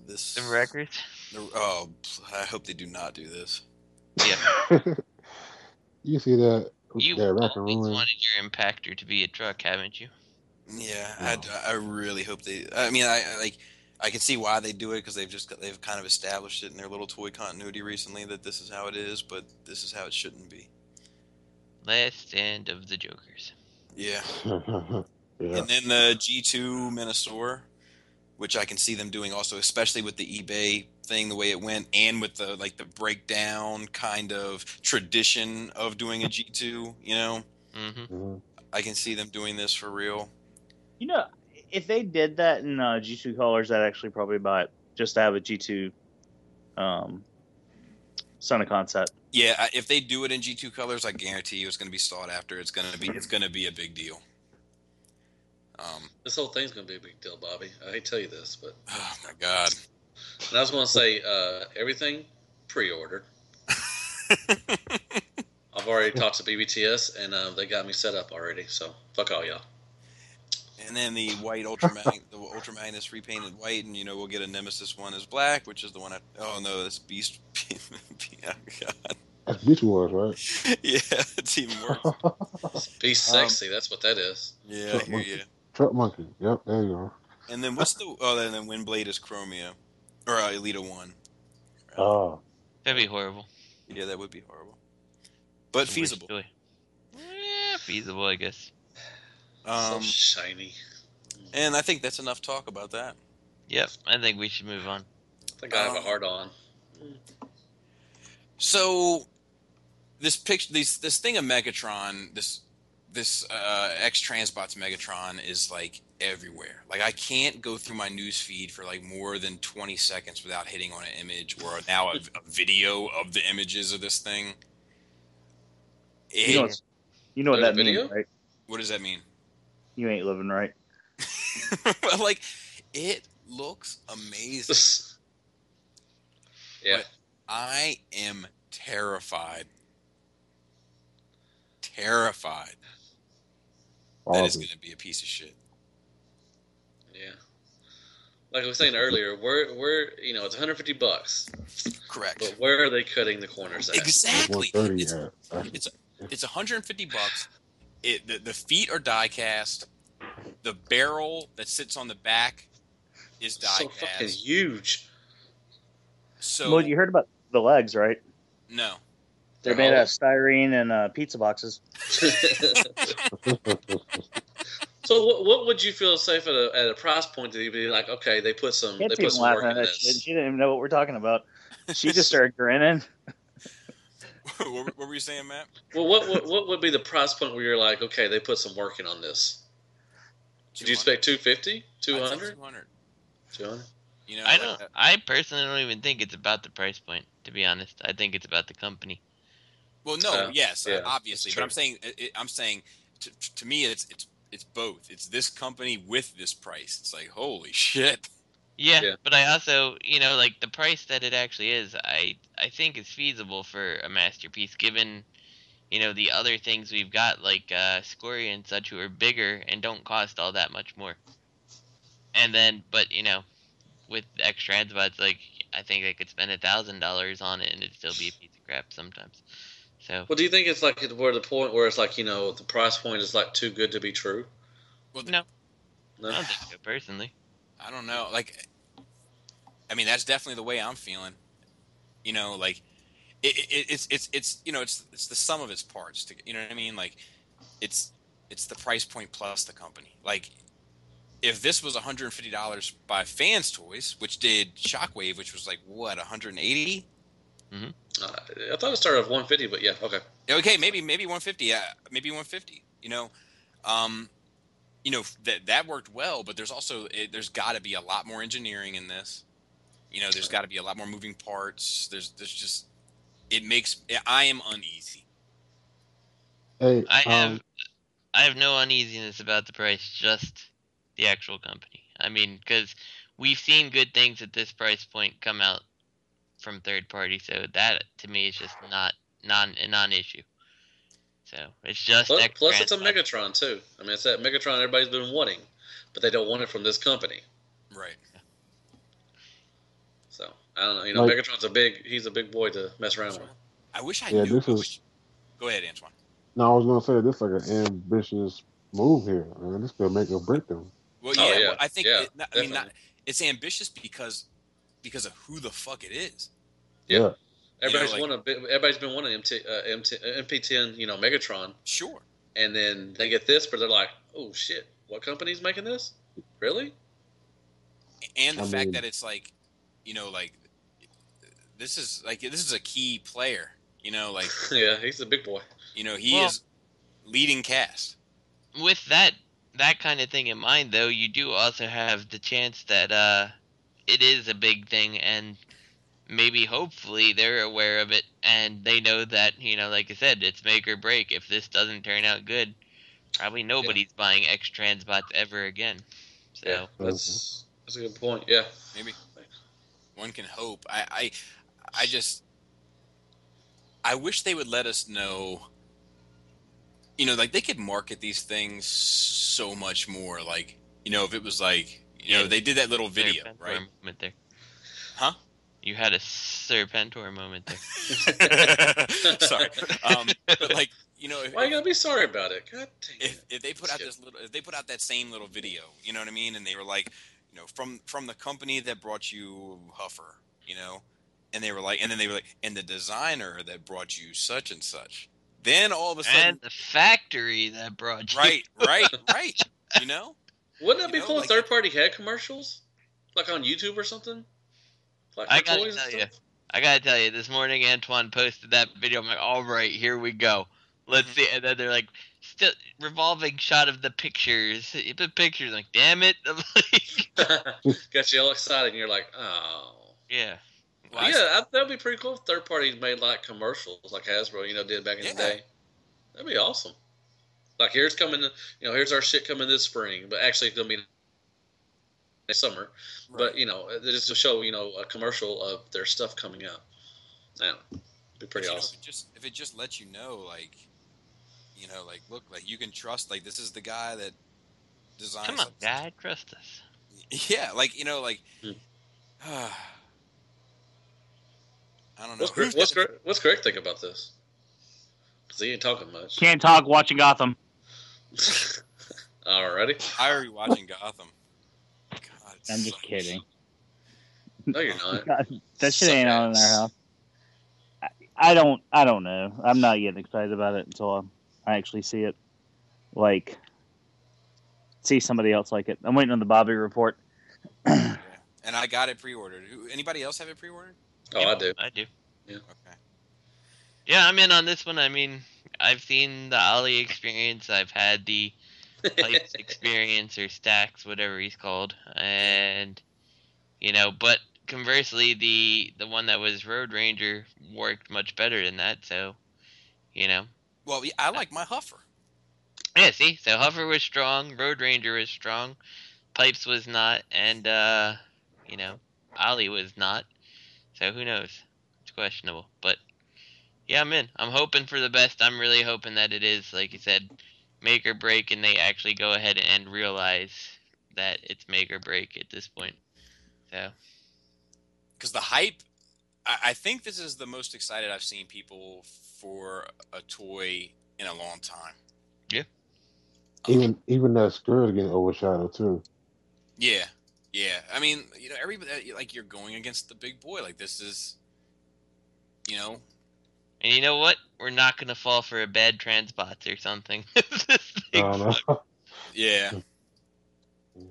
The records. I hope they do not do this. Yeah. You see that You that always raccoon? wanted your Impactor to be a truck, haven't you? Yeah, I really hope they. I mean, I can see why they do it because they've kind of established it in their little toy continuity recently that this is how it is, but this is how it shouldn't be. Last stand of the Jokers. Yeah. Yeah. And then the G2 Minosaur, which I can see them doing also, especially with the eBay thing, the way it went, and with the breakdown kind of tradition of doing a G2. You know, Mm-hmm. I can see them doing this for real. You know, if they did that in G2 colors, I'd actually probably buy it just to have a G2 Son of Concept. Yeah, if they do it in G2 colors, I guarantee you it's going to be sought after. It's going to be a big deal. This whole thing's going to be a big deal, Bobby. I hate to tell you this, but oh my God. And I was going to say everything pre-ordered. I've already talked to BBTS, and they got me set up already. So fuck all y'all. And then the white Ultramagnus repainted white, and we'll get a Nemesis one as black, which is the one. Oh no, that's Beast. Oh God. That's Beast Wars, right? Yeah, it's even worse. Beast sexy, that's what that is. Yeah, Truck I hear Monkey. you. Truck Monkey. Yep, there you go. And then what's the? Oh, then Windblade is Chromia, or Elita 1. Oh. That'd be horrible. Yeah, that would be horrible, but feasible. Yeah, feasible, I guess. So shiny. And I think that's enough talk about that. Yep, I think we should move on. I think I have a hard on. So, this thing of Megatron, this X-Transbots Megatron is like everywhere. Like I can't go through my news feed for like more than 20 seconds without hitting on an image or now a video of the images of this thing. You know what that means, right? What does that mean? You ain't living right. Like, it looks amazing. Yeah. But I am terrified. Terrified. That is going to be a piece of shit. Yeah. Like I was saying earlier, we're it's $150. Correct. But where are they cutting the corners at? Exactly. It's $150. The feet are die cast. The barrel that sits on the back is die so cast. Fucking huge. So, well, you heard about the legs, right? No. They're made out of styrene and pizza boxes. So what would you feel safe at a price point that you'd be like, okay, they put some work in this. She didn't even know what we're talking about. She just started grinning. What were you saying, Matt? Well, what would be the price point where you're like, okay, they put some work in on this? Did you expect 250, 200? 200. I personally don't even think it's about the price point. To be honest, I think it's about the company. Well, no, yes, yeah, obviously, but I'm saying, to me, it's both. It's this company with this price. It's like, holy shit. Yeah, but I also, like the price that it actually is, I think is feasible for a masterpiece, given, the other things we've got, like Scoria and such, who are bigger and don't cost all that much more. And then, but, with X-Transbots, like, I think I could spend $1,000 on it and it'd still be a piece of crap sometimes. So. Well, do you think it's like where the point where it's like, the price point is like too good to be true? Well, no. I don't think so, personally. I don't know. Like, I mean, that's definitely the way I'm feeling. Like, it's the sum of its parts. You know what I mean? Like, it's the price point plus the company. Like, if this was $150 by Fans Toys, which did Shockwave, which was like what, 180? Mm-hmm. I thought it started at 150, but yeah, okay. Okay, maybe 150. Yeah, maybe 150. That worked well, but there's got to be a lot more engineering in this. There's got to be a lot more moving parts. There's just I am uneasy. Hey, I have no uneasiness about the price, just the actual company. I mean, because we've seen good things at this price point come out from third party, so that to me is just a non-issue. So it's just plus it's a Megatron too. I mean, it's that Megatron everybody's been wanting, but they don't want it from this company. Right. So I don't know. Megatron's he's a big boy to mess around with. I wish I knew. Go ahead, Antoine. No, I was gonna say this is like an ambitious move here, man. This could make or break them. Well, Oh, yeah, yeah. well, I think. Yeah, I mean, it's ambitious because of who the fuck it is. Yeah. You know, Everybody's been wanting MP10, Megatron, Sure. and then they get this, but they're like, "Oh shit, what company's making this? Really?" And the fact that it's like, like this is a key player. Like Yeah, he's a big boy. he is leading cast. With that kind of thing in mind, though, you do also have the chance that it is a big thing, and maybe hopefully they're aware of it, and they know that, like I said, it's make or break. If this doesn't turn out good, probably nobody's buying X-transbots ever again. So Yeah, that's a good point. Yeah, maybe one can hope. I wish they would let us know. Like they could market these things so much more. Like, if it was like, they did that little video, right? Moment there. Huh? You had a Serpentor moment there. Sorry. But like, why you gotta be sorry about it? God dang it. If they put out if they put out that same little video, you know what I mean? And they were like, from the company that brought you Huffer, and they were like, and the designer that brought you such and such. Then all of a sudden, and the factory that brought you. Right. Wouldn't that be cool if third-party had commercials, like on YouTube or something? Like I gotta tell you, this morning Antoine posted that video. I'm like, all right, here we go. Let's see. And then they're like, still revolving shot of the pictures. The pictures, like, damn it. I'm like, got you all excited, and you're like, oh. Yeah. Well, yeah, that'd be pretty cool if third parties made like commercials, like Hasbro, did back in the day. That'd be awesome. Like, here's here's our shit coming this spring, but actually it's gonna be next summer. Right. But just to show a commercial of their stuff coming out. It'd be pretty awesome. If it just lets you know, like, like, look, like, you can trust, like, this is the guy that designed. Come on, guy, trust us. Yeah, like, like. I don't know. What's Greg think about this? Because he ain't talking much. Can't talk watching Gotham. Alrighty. I already watching Gotham. God, I'm just kidding. No, you're not. That shit ain't on in our house. I don't know. I'm not getting excited about it until I actually see it. Like, see somebody else like it. I'm waiting on the Bobby report. And I got it pre-ordered. Anybody else have it pre-ordered? Oh, I do. Yeah. Okay. Yeah, I'm in on this one. I mean, I've seen the Ollie experience. I've had the Pipes experience or Stacks, whatever he's called. And, but conversely, the one that was Road Ranger worked much better than that. So, Well, I like my Huffer. Yeah, see? So Huffer was strong. Road Ranger was strong. Pipes was not. And, Ollie was not. So who knows? It's questionable. But, yeah, I'm in. I'm hoping for the best. I'm really hoping that it is, like you said, make or break, and they actually go ahead and realize that it's make or break at this point. So, because the hype, I think this is the most excited I've seen people for a toy in a long time. Yeah. Even that skirt getting overshadowed too. Yeah. I mean, everybody, like, you're going against the big boy. Like, this is, And you know what? We're not going to fall for a bad transbots or something. No. Yeah.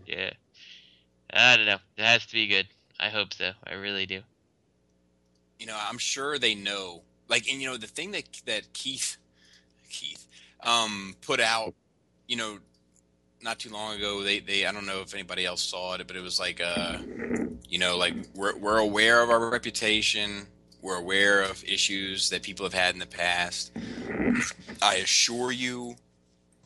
Yeah. I don't know. It has to be good. I hope so. I really do. I'm sure they know. Like, and the thing that Keith put out, not too long ago, they I don't know if anybody else saw it, but it was like like we're aware of our reputation, we're aware of issues that people have had in the past. I assure you,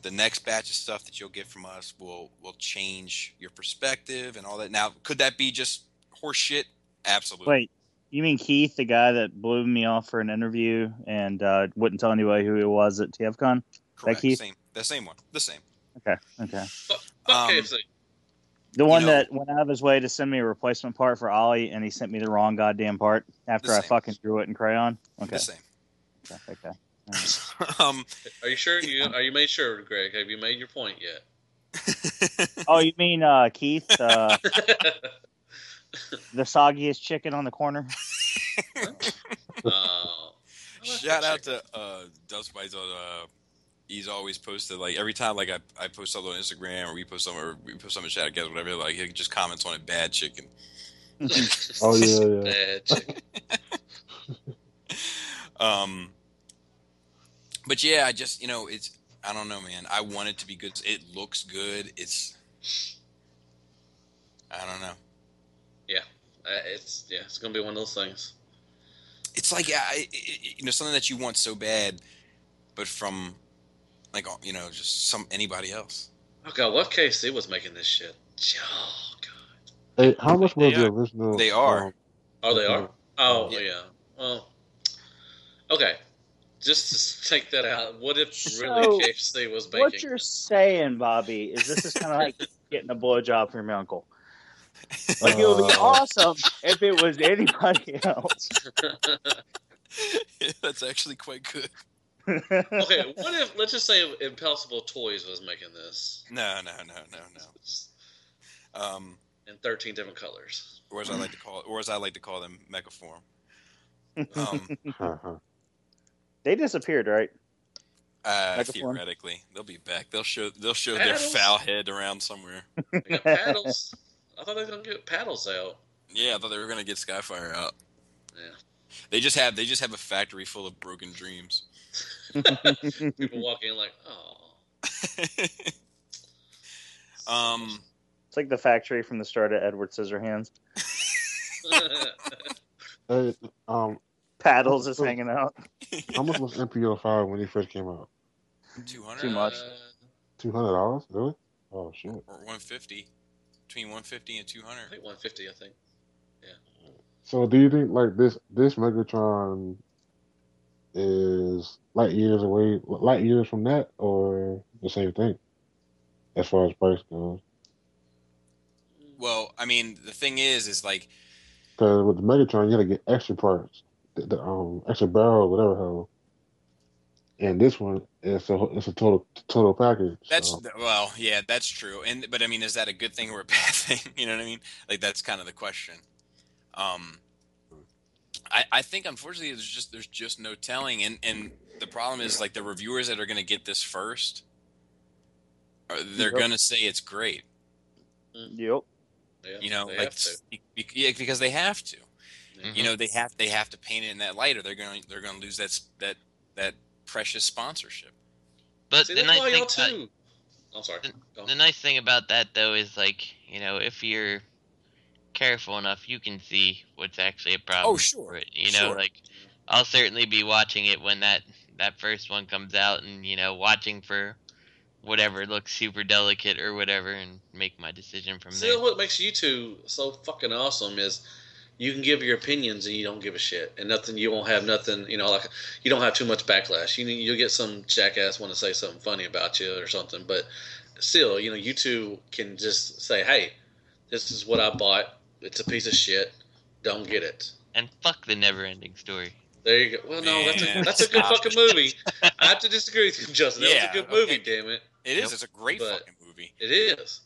the next batch of stuff that you'll get from us will change your perspective and all that. Now, could that be just horse shit? Absolutely. Wait, you mean Keith, the guy that blew me off for an interview and wouldn't tell anybody who he was at TFCon? Correct. That Keith? The same one. The same. Okay. KFC. The one that went out of his way to send me a replacement part for Ollie, and he sent me the wrong goddamn part after I fucking drew it in crayon. Okay. The same. Okay. Are you sure? Are you made sure, Greg? Have you made your point yet? Oh, you mean Keith? The soggiest chicken on the corner? Shout out to Dust Bites on he's always posted, like, every time, like, I post something on Instagram or we post something in chat together, whatever, like, he just comments on it, bad chicken. Oh yeah. Bad chicken. But yeah, I just, I don't know, man. I want it to be good. It looks good. I don't know. Yeah, it's gonna be one of those things. It's like, something that you want so bad, but from, like, just anybody else. Oh God, what KFC was making this shit? Oh God. Hey, how much was the original? They are. Oh, they are. Oh yeah. Well, okay. Just to take that out. What if really KFC was baking? What you're saying, Bobby, is this is kind of like getting a blowjob from your uncle. Like, it would be awesome if it was anybody else. That's actually quite good. Okay, what if, let's just say Impossible Toys was making this? No. In 13 different colors. Or as I like to call them, Megaform. They disappeared, right? Theoretically, they'll be back. They'll show their foul head around somewhere. They got paddles. I thought they were gonna get paddles out. Yeah, I thought they were gonna get Skyfire out. Yeah. They just have a factory full of broken dreams. People walk in like, oh. It's like the factory from the start of Edward Scissorhands. Hey, Paddles is hanging out. how much was MPO5 when it first came out? 200. Too much. $200? Really? Oh shit. Or 150. Between 150 and 200. I think 150. I think. Yeah. So do you think like this Megatron is light years from that, or the same thing as far as price goes? Well, I mean, the thing is like, because with the Megatron, you got to get extra parts, the extra barrel, whatever hell. And this one, it's a total package. Well, yeah, that's true. But I mean, is that a good thing or a bad thing? You know what I mean? Like, that's kind of the question. I think, unfortunately, there's just no telling, and the problem is, like, the reviewers that are going to get this first, they're going to say it's great. Yep. Because they have to. Mm-hmm. They have to paint it in that light, or they're going to lose that precious sponsorship. But See, the nice thing too. I'm sorry. The nice thing about that, though, is, like, if you're careful enough, you can see what's actually a problem. Oh, sure. Sure. Like, I'll certainly be watching it when that first one comes out, and watching for whatever looks super delicate or whatever, and make my decision from there. See, what makes you two so fucking awesome is you can give your opinions and you don't give a shit, and you won't have nothing. Like, you don't have too much backlash. You'll get some jackass want to say something funny about you or something, but still, you two can just say, "Hey, this is what I bought. It's a piece of shit. Don't get it." And fuck the Never-Ending Story. There you go. Well, no, that's a good fucking movie. I have to disagree with you, Justin. That was a good movie, damn it. It is. It's a great fucking movie. It is.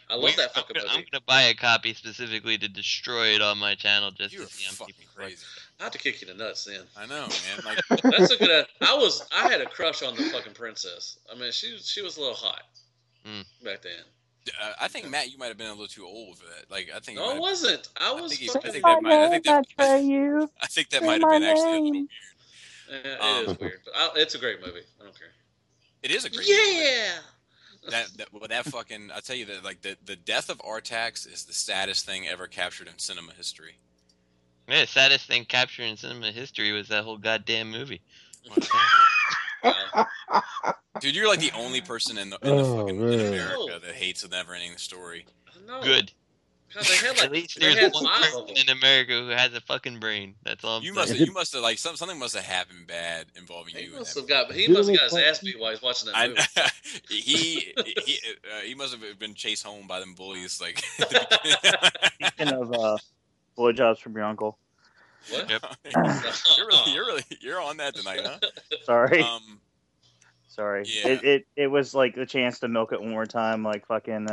I love that fucking movie. I'm gonna buy a copy specifically to destroy it on my channel just to see I'm keeping crazy. I have to kick you in the nuts, then. I know, man. Like, that's a good. I had a crush on the fucking princess. I mean, she was a little hot back then. I think, Matt, you might have been a little too old for that. Like, I think. No, I wasn't. I was. I think that might have been actually a little weird. Yeah, it is weird. But it's a great movie. I don't care. It is a great movie. Yeah. That fucking, I tell you that, like, the death of Artax is the saddest thing ever captured in cinema history. Yeah, the saddest thing captured in cinema history was that whole goddamn movie. Dude, you're like the only person in America that hates a Never-Ending Story. No. Good. God, they had At least there's one person in America who has a fucking brain. That's all. You must have like something must have happened bad involving you. He must have got his ass beat while he's watching that movie. He must have been chased home by them bullies. Like, Speaking of blowjobs from your uncle, What? Yep. You're on that tonight, huh? Sorry. Sorry. Yeah. It was like the chance to milk it one more time, like fucking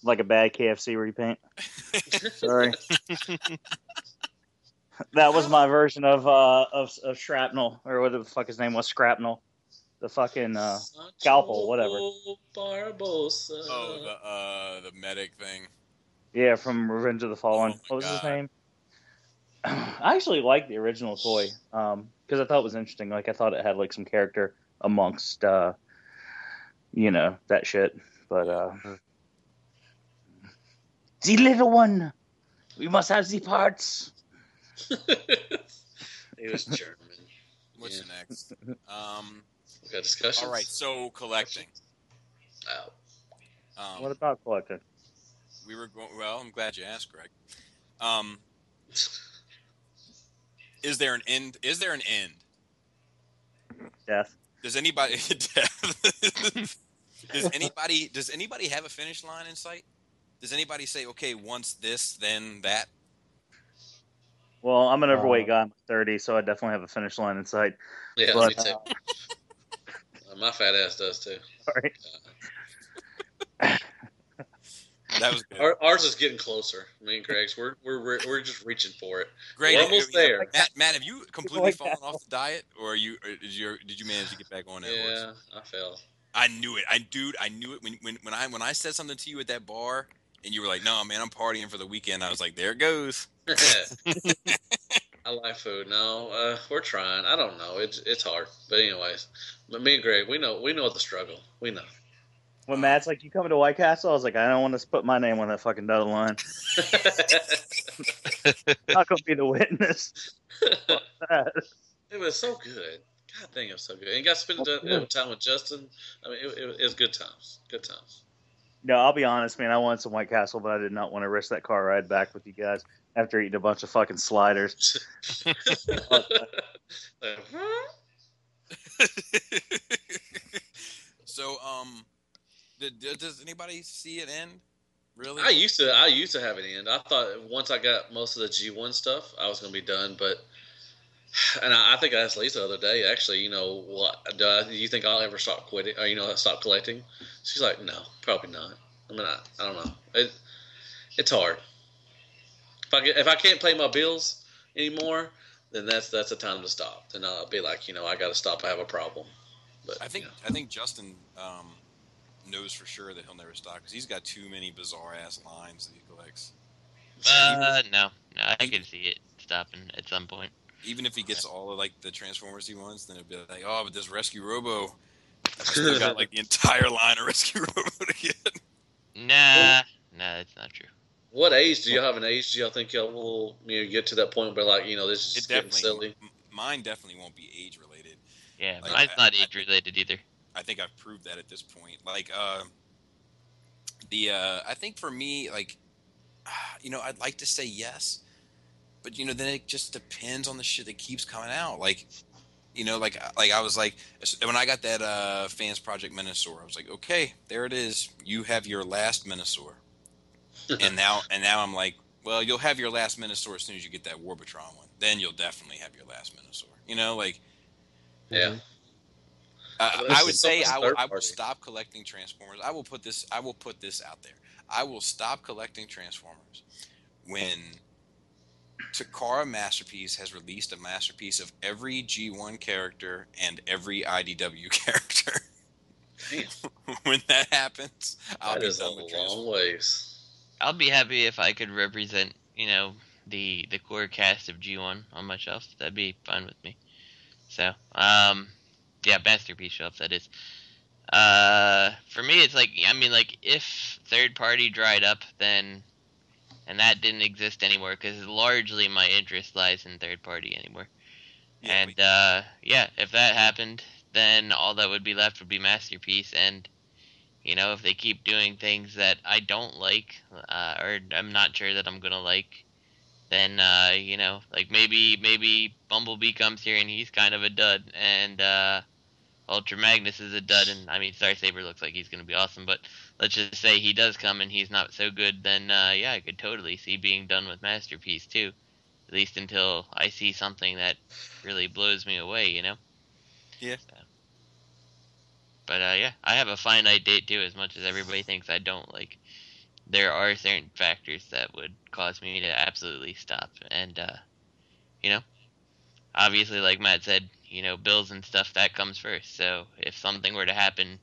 like a bad KFC repaint. Sorry. That was my version of shrapnel, or what the fuck his name was, scrapnel. The fucking scalpel, whatever. Barbosa. Oh, the medic thing. Yeah, from Revenge of the Fallen. Oh What was his God. name? I actually liked the original toy because I thought it was interesting. Like I thought it had like some character amongst you know, that shit. But the little one, we must have the parts. It was German. What's next? We got discussions. All right, so collecting. Oh. What about collecting? We were going. Well, I'm glad you asked, Greg. Is there an end? Is there an end? Death. Does anybody? Does anybody have a finish line in sight? Does anybody say, okay, once this, then that? Well, I'm an overweight guy. I'm 30, so I definitely have a finish line in sight. Yeah, But, me too. My fat ass does too. Sorry. That was good. Ours is getting closer. Me and Greg's, we're just reaching for it. Greg, We're almost there. Matt, have you completely fallen off the diet, or did you manage to get back on that? Yeah, horse? I fell. I knew it. I knew it when I said something to you at that bar, and you were like, "No, man, I'm partying for the weekend." I was like, "There it goes." I like food. No, we're trying. I don't know. It's hard. But anyways, me and Greg, we know the struggle. We know. When Matt's like, "You coming to White Castle?" I was like, "I don't want to put my name on that fucking dotted line. I'm not gonna be the witness." It was so good. God dang, it was so good. And got to spend time with Justin. I mean, it was good times. Good times. No, I'll be honest, man. I wanted some White Castle, but I did not want to risk that car ride back with you guys after eating a bunch of fucking sliders. So, does anybody see it end? Really? I used to have it end. I thought once I got most of the G1 stuff, I was going to be done. But, and I think I asked Lisa the other day, actually, you know, what do you think I'll ever stop quitting, or, you know, stop collecting? She's like, no, probably not. I mean, I don't know. It's hard. If I can't pay my bills anymore, then that's a time to stop. Then I'll be like, you know, I got to stop. I have a problem. But I think Justin knows for sure that he'll never stop because he's got too many bizarre ass lines that he collects. No, I can see it stopping at some point. Even if he gets all of like the Transformers he wants, then it'll be like, oh, but this Rescue Robo, I still got like the entire line of Rescue Robo to get. Nah, that's not true. What age do you have? An age do y'all think y'all will get to that point where, like, you know, this is just getting silly? Mine definitely won't be age related. Yeah, like, mine's not age related either. I think I've proved that at this point. Like, I think for me, like, you know, I'd like to say yes, but you know, then it just depends on the shit that keeps coming out. Like, you know, like I was like, when I got that Fans Project Minosaur, I was like, okay, there it is. You have your last Minosaur. and now I'm like, well, you'll have your last Minosaur as soon as you get that Warbotron one. Then you'll definitely have your last Minosaur. You know, like, yeah. I would say I will stop collecting Transformers. I will put this out there. I will stop collecting Transformers when Takara Masterpiece has released a masterpiece of every G1 character and every IDW character. When that happens, I'll be done with Transformers. Long ways. I'll be happy if I could represent, you know, the core cast of G1 on my shelf. That'd be fine with me. So, yeah, masterpiece shelf, that is. For me, it's like, I mean, like, if third party dried up, then, and that didn't exist anymore, because largely my interest lies in third party anymore. Yeah, and, yeah, if that happened, then all that would be left would be masterpiece, and, you know, if they keep doing things that I don't like, or I'm not sure that I'm gonna like, then, you know, like maybe Bumblebee comes here and he's kind of a dud, and, Ultra Magnus is a dud, and, I mean, Star Saber looks like he's gonna be awesome, but let's just say he does come and he's not so good, then, yeah, I could totally see being done with Masterpiece, too. at least until I see something that really blows me away, you know? Yeah. So. But yeah, I have a finite date too, as much as everybody thinks I don't. Like, there are certain factors that would cause me to absolutely stop. And, you know, obviously, like Matt said, you know, bills and stuff, that comes first. So if something were to happen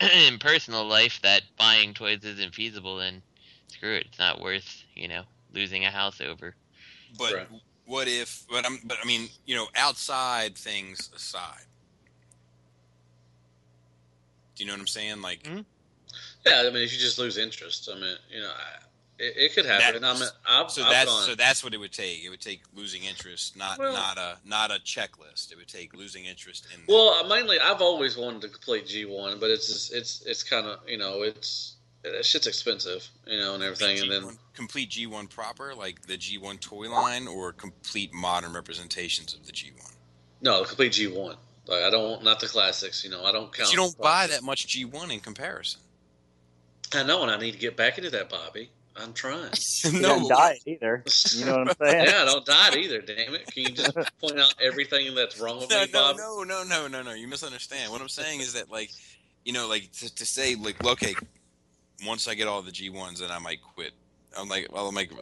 in personal life that buying toys isn't feasible, then screw it. It's not worth, you know, losing a house over. But Right. what if? But I mean, you know, outside things aside, do you know what I'm saying? Like, Yeah, I mean, if you just lose interest, I mean, you know, it could happen. I mean, I've gone. So that's what it would take. It would take losing interest, not a checklist. It would take losing interest in. Well, mainly, I've always wanted to complete G1, but it's kind of, you know, that shit's expensive, you know, and everything, and then complete G1 proper, like the G1 toy line, or complete modern representations of the G1. No, complete G1. Like, I don't, not the classics, you know. I don't count. But you don't buy that much G1 in comparison. I know, and I need to get back into that, Bobby. I'm trying. You don't die either. You know what I'm saying? Yeah, I don't die either. Damn it! Can you just point out everything that's wrong with me, Bob? No. You misunderstand. What I'm saying is that, like, you know, like to say, like, okay, once I get all the G1s, then I might quit. I'm like,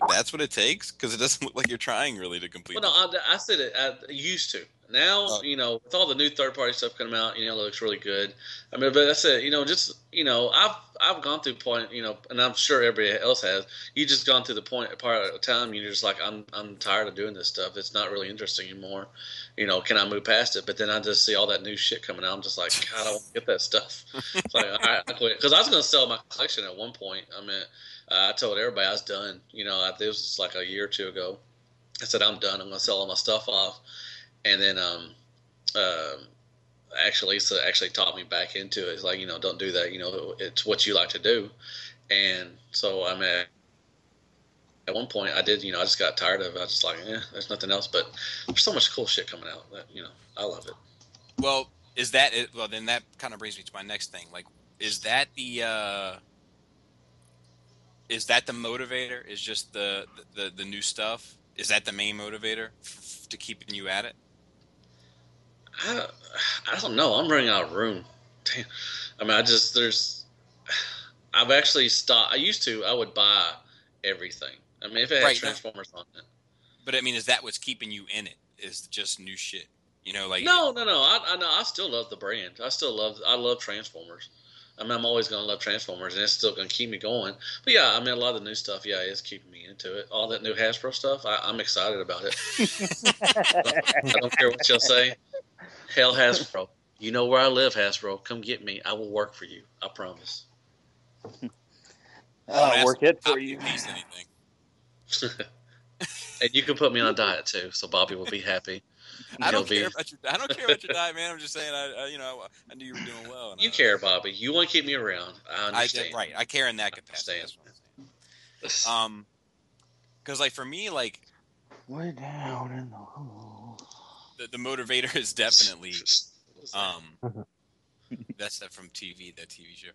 that's what it takes, because it doesn't look like you're trying really to complete. Well, no, I said it. I used to. Now, you know, with all the new third-party stuff coming out, you know, it looks really good. I mean, but that's it. You know, just, you know, I've gone through point, you know, and I'm sure everybody else has. You just gone through the part of time. You're just like, I'm tired of doing this stuff. It's not really interesting anymore. You know, can I move past it? But then I just see all that new shit coming out. I'm just like, God, I want to get that stuff. It's like, all right, I quit, because I was going to sell my collection at one point. I mean, I told everybody I was done. You know, it was like a year or two ago. I said, I'm done. I'm going to sell all my stuff off. And then, actually, Lisa actually taught me back into it. It's like, you know, don't do that. You know, it's what you like to do. And so, I mean, at one point I did, you know, I just got tired of it. I was just like, there's nothing else. But there's so much cool shit coming out that, you know, I love it. Well, is that it? Well, then that kind of brings me to my next thing. Like, is that the motivator? Is just the new stuff? Is that the main motivator to keeping you at it? I don't know. I'm running out of room. Damn. I mean, I've actually stopped. I would buy everything. I mean, if it had Transformers on it. But I mean, is that what's keeping you in it? Is just new shit? You know, like no. I know. I still love the brand. I love Transformers. I mean, I'm always going to love Transformers, and it's still going to keep me going. But yeah, I mean, a lot of the new stuff, yeah, is keeping me into it. All that new Hasbro stuff, I'm excited about it. I don't care what y'all say. Hell, Hasbro. You know where I live, Hasbro. Come get me. I will work for you. I promise. I'll work it for you. And you can put me on a diet too, so Bobby will be happy. I don't care about your diet, man. I'm just saying, I knew you were doing well. You care, Bobby. You want to keep me around. I understand. I care in that capacity. Because, like, for me, like, way down in the hole. The motivator is definitely that's that from TV, that TV show.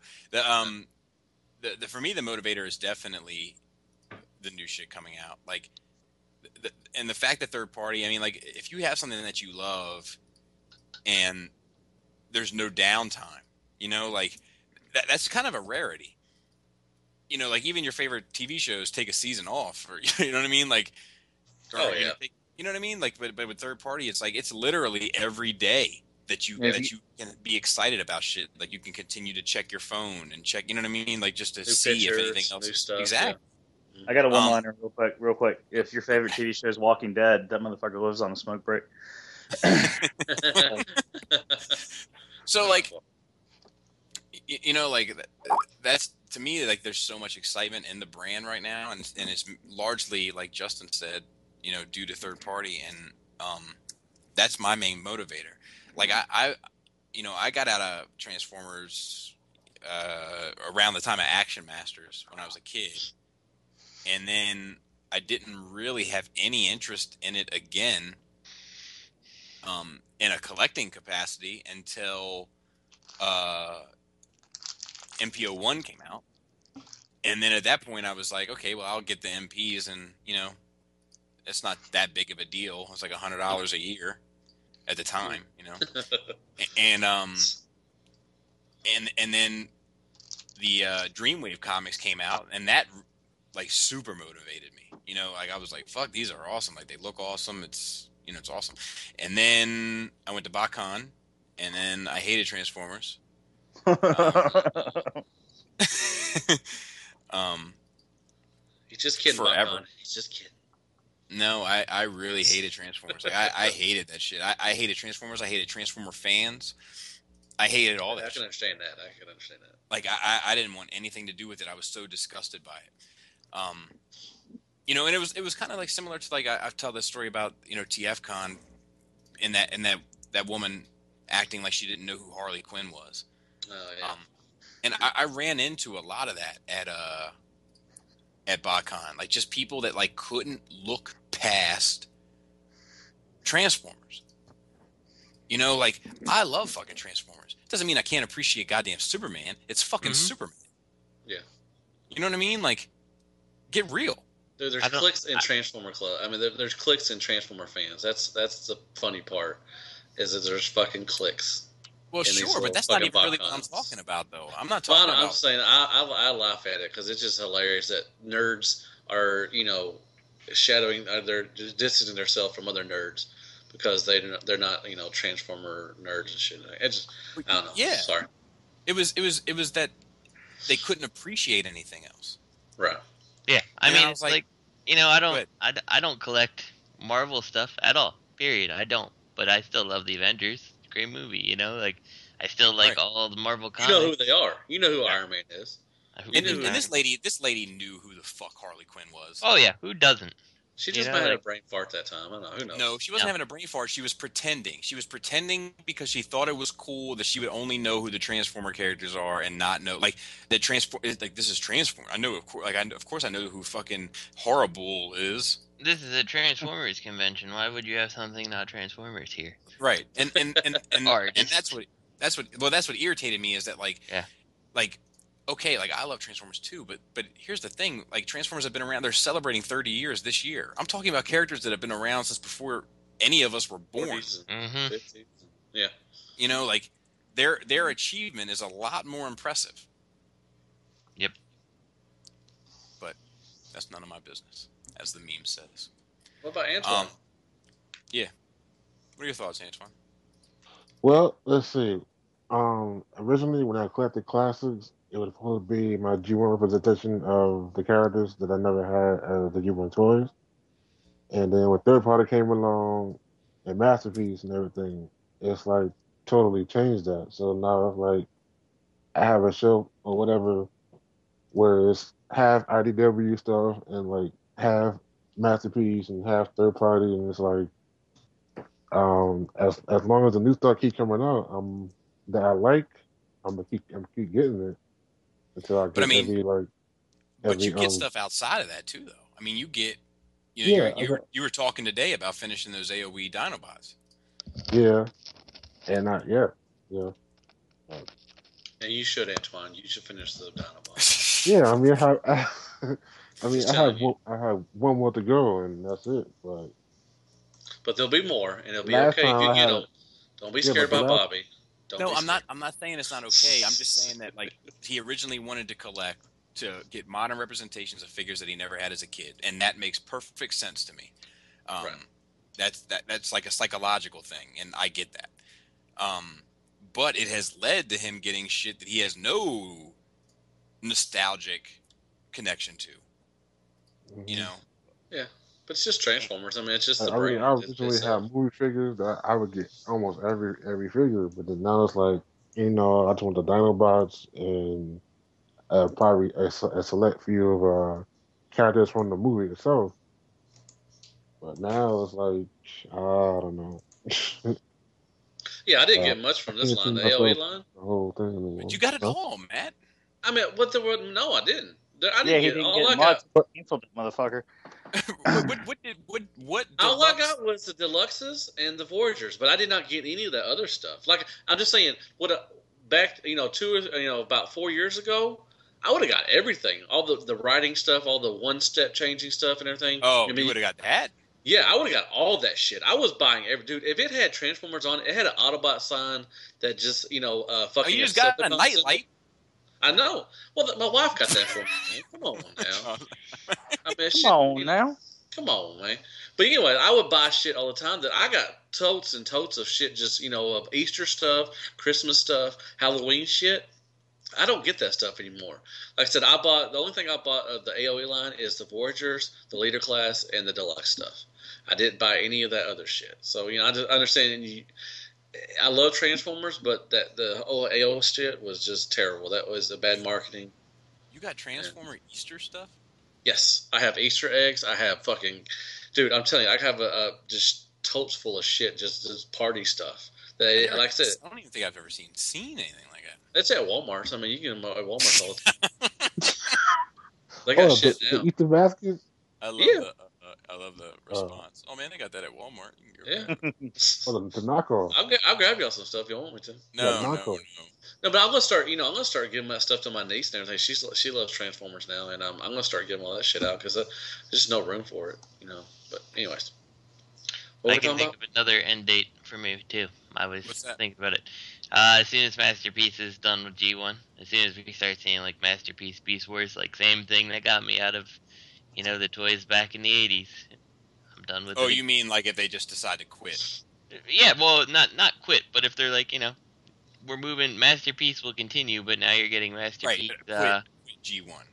For me, the motivator is definitely the new shit coming out. Like, and the fact that third party, I mean, like, if you have something that you love and there's no downtime, you know, like, that's kind of a rarity. You know, like, even your favorite TV shows take a season off, or, you know what I mean? Like, you know what I mean? Like, but with third party, it's like, it's literally every day that you can be excited about shit. Like, you can continue to check your phone and check, you know what I mean? Like, just to see if anything else is exactly. Yeah. I got a one-liner real quick. If your favorite TV show is Walking Dead, that motherfucker lives on a smoke break. So, like, you know, like, that's, to me, like, there's so much excitement in the brand right now, and it's largely, like Justin said, you know, due to third party, and that's my main motivator. Like, I got out of Transformers around the time of Action Masters when I was a kid. And then I didn't really have any interest in it again in a collecting capacity until MPO1 came out. And then at that point I was like, okay, well, I'll get the MPs and, you know, it's not that big of a deal. It's like $100 a year at the time, you know. and then the Dreamwave comics came out, and that like super motivated me. You know, like I was like, "Fuck, these are awesome! Like they look awesome. It's it's awesome." And then I went to BotCon, and then I hated Transformers. He's just kidding. Forever. He's just kidding. No, I really hated Transformers. Like I hated that shit. I hated Transformers. I hated Transformer fans. I hated all that. I can understand that. I can understand that. Like I didn't want anything to do with it. I was so disgusted by it. You know, and it was kind of like similar to like I've told this story about TFCon, in that woman acting like she didn't know who Harley Quinn was. Oh yeah. And I ran into a lot of that at BotCon, like just people that like couldn't look past Transformers. You know, like I love fucking Transformers. Doesn't mean I can't appreciate goddamn Superman. It's fucking Superman. Yeah. You know what I mean? Like, get real. Dude, there's cliques in Transformer Club. I mean, there's cliques in Transformer fans. That's the funny part, is that there's fucking cliques. Well, sure, but that's not even really what I'm talking about, though. I'm not talking about... I'm saying I laugh at it because it's just hilarious that nerds are, shadowing, they're distancing themselves from other nerds because they're not, Transformer nerds and shit. It's just, I don't know. Yeah. Sorry. It was that they couldn't appreciate anything else. Right. Yeah, I mean, I it's like I don't collect Marvel stuff at all. Period. I don't, but I still love the Avengers. Great movie, like I still like all the Marvel comics. You know who they are. You know who Iron Man is. And this lady knew who the fuck Harley Quinn was. Oh yeah, who doesn't? She just might have had a brain fart that time. I don't know. Who knows? No, she wasn't having a brain fart. She was pretending. She was pretending because she thought it was cool that she would only know who the Transformer characters are and not know like that this is Transformer. I know of course I know who fucking Horrible is. This is a Transformers convention. Why would you have something not Transformers here? Right. And that's what irritated me is that okay, like I love Transformers too, but here's the thing, like Transformers have been around, they're celebrating 30 years this year. I'm talking about characters that have been around since before any of us were born. 50s, yeah. You know, like their achievement is a lot more impressive. Yep. But that's none of my business, as the meme says. What about Antoine? Yeah. What are your thoughts, Antoine? Well, let's see. Originally, when I collected classics, it was supposed to be my G1 representation of the characters that I never had as the G1 toys. And then when third party came along and Masterpiece and everything, it's like totally changed that. So now it's like I have a show or whatever where it's half IDW stuff and like half Masterpiece and half third party, and it's like as long as the new stuff keep coming out, that I like, I'm gonna keep getting it until I get but you get every stuff outside of that too, though. I mean, you get you were talking today about finishing those AOE Dinobots. Yeah, and yeah. And you should, Antoine. You should finish the Dinobots. Yeah, I mean, I have one more to go, and that's it. But there'll be more, and it'll be okay if you get them. Don't be scared about Bobby. I'm not saying it's not okay. I'm just saying that like he originally wanted to collect to get modern representations of figures that he never had as a kid, and that makes perfect sense to me. Right. That's like a psychological thing, and I get that. But it has led to him getting shit that he has no nostalgic connection to. Mm-hmm. You know? Yeah. But it's just Transformers. I mean, it's just the brand. brand. I originally had movie figures that I would get almost every figure, but then now it's like, I just want the Dinobots and probably a select few of characters from the movie itself. But now it's like, I don't know. Yeah, I didn't get much from this line, the AOE line. The whole thing. But you got it all, Matt. I mean, no, I didn't. I he didn't didn't all get I much. got. Canceled it, motherfucker. what all I got was the deluxes and the Voyagers, but I did not get any of that other stuff. Like I'm just saying, about 4 years ago, I would have got everything, all the writing stuff, all the one step changing stuff and everything. Oh, you would have got that? Yeah, I would have got all that shit. I was buying every dude. If it had Transformers on it, it had an Autobot sign that just fucking. You just got a nightlight. I know. Well, my wife got that for me. Man. Come on now. I mean, Come on now. Come on, man. But anyway, I would buy shit all the time. That I got totes and totes of shit, just of Easter stuff, Christmas stuff, Halloween shit. I don't get that stuff anymore. Like I said, the only thing I bought of the AOE line is the Voyagers, the Leader Class, and the Deluxe stuff. I didn't buy any of that other shit. So I just understand. I love Transformers, but the whole AOE shit was just terrible. That was a bad marketing. You got Transformer Easter stuff? Yes, I have Easter eggs. I have fucking, dude. I'm telling you, I have a just totes full of shit, just party stuff. Like I said, I don't even think I've ever seen anything like that. It's at Walmart. I mean, you can get them at Walmart all the time. They got shit now. The Easter basket. I love the response. Oh man, they got that at Walmart. Yeah. The knockoff. I'll grab y'all some stuff if you want me to. No, but I'm gonna start. I'm gonna start giving that stuff to my niece and everything. She loves Transformers now, and I'm gonna start giving all that shit out because there's just no room for it. But anyways, I can think of another end date for me too. I was thinking about it. As soon as Masterpiece is done with G1, as soon as we start seeing like Masterpiece Beast Wars, like same thing that got me out of, the toys back in the 80s. I'm done with it. Oh, you mean like if they just decide to quit? Yeah, well, not quit, but if they're like, we're moving, Masterpiece will continue, but now you're getting Masterpiece. Right, quit G1,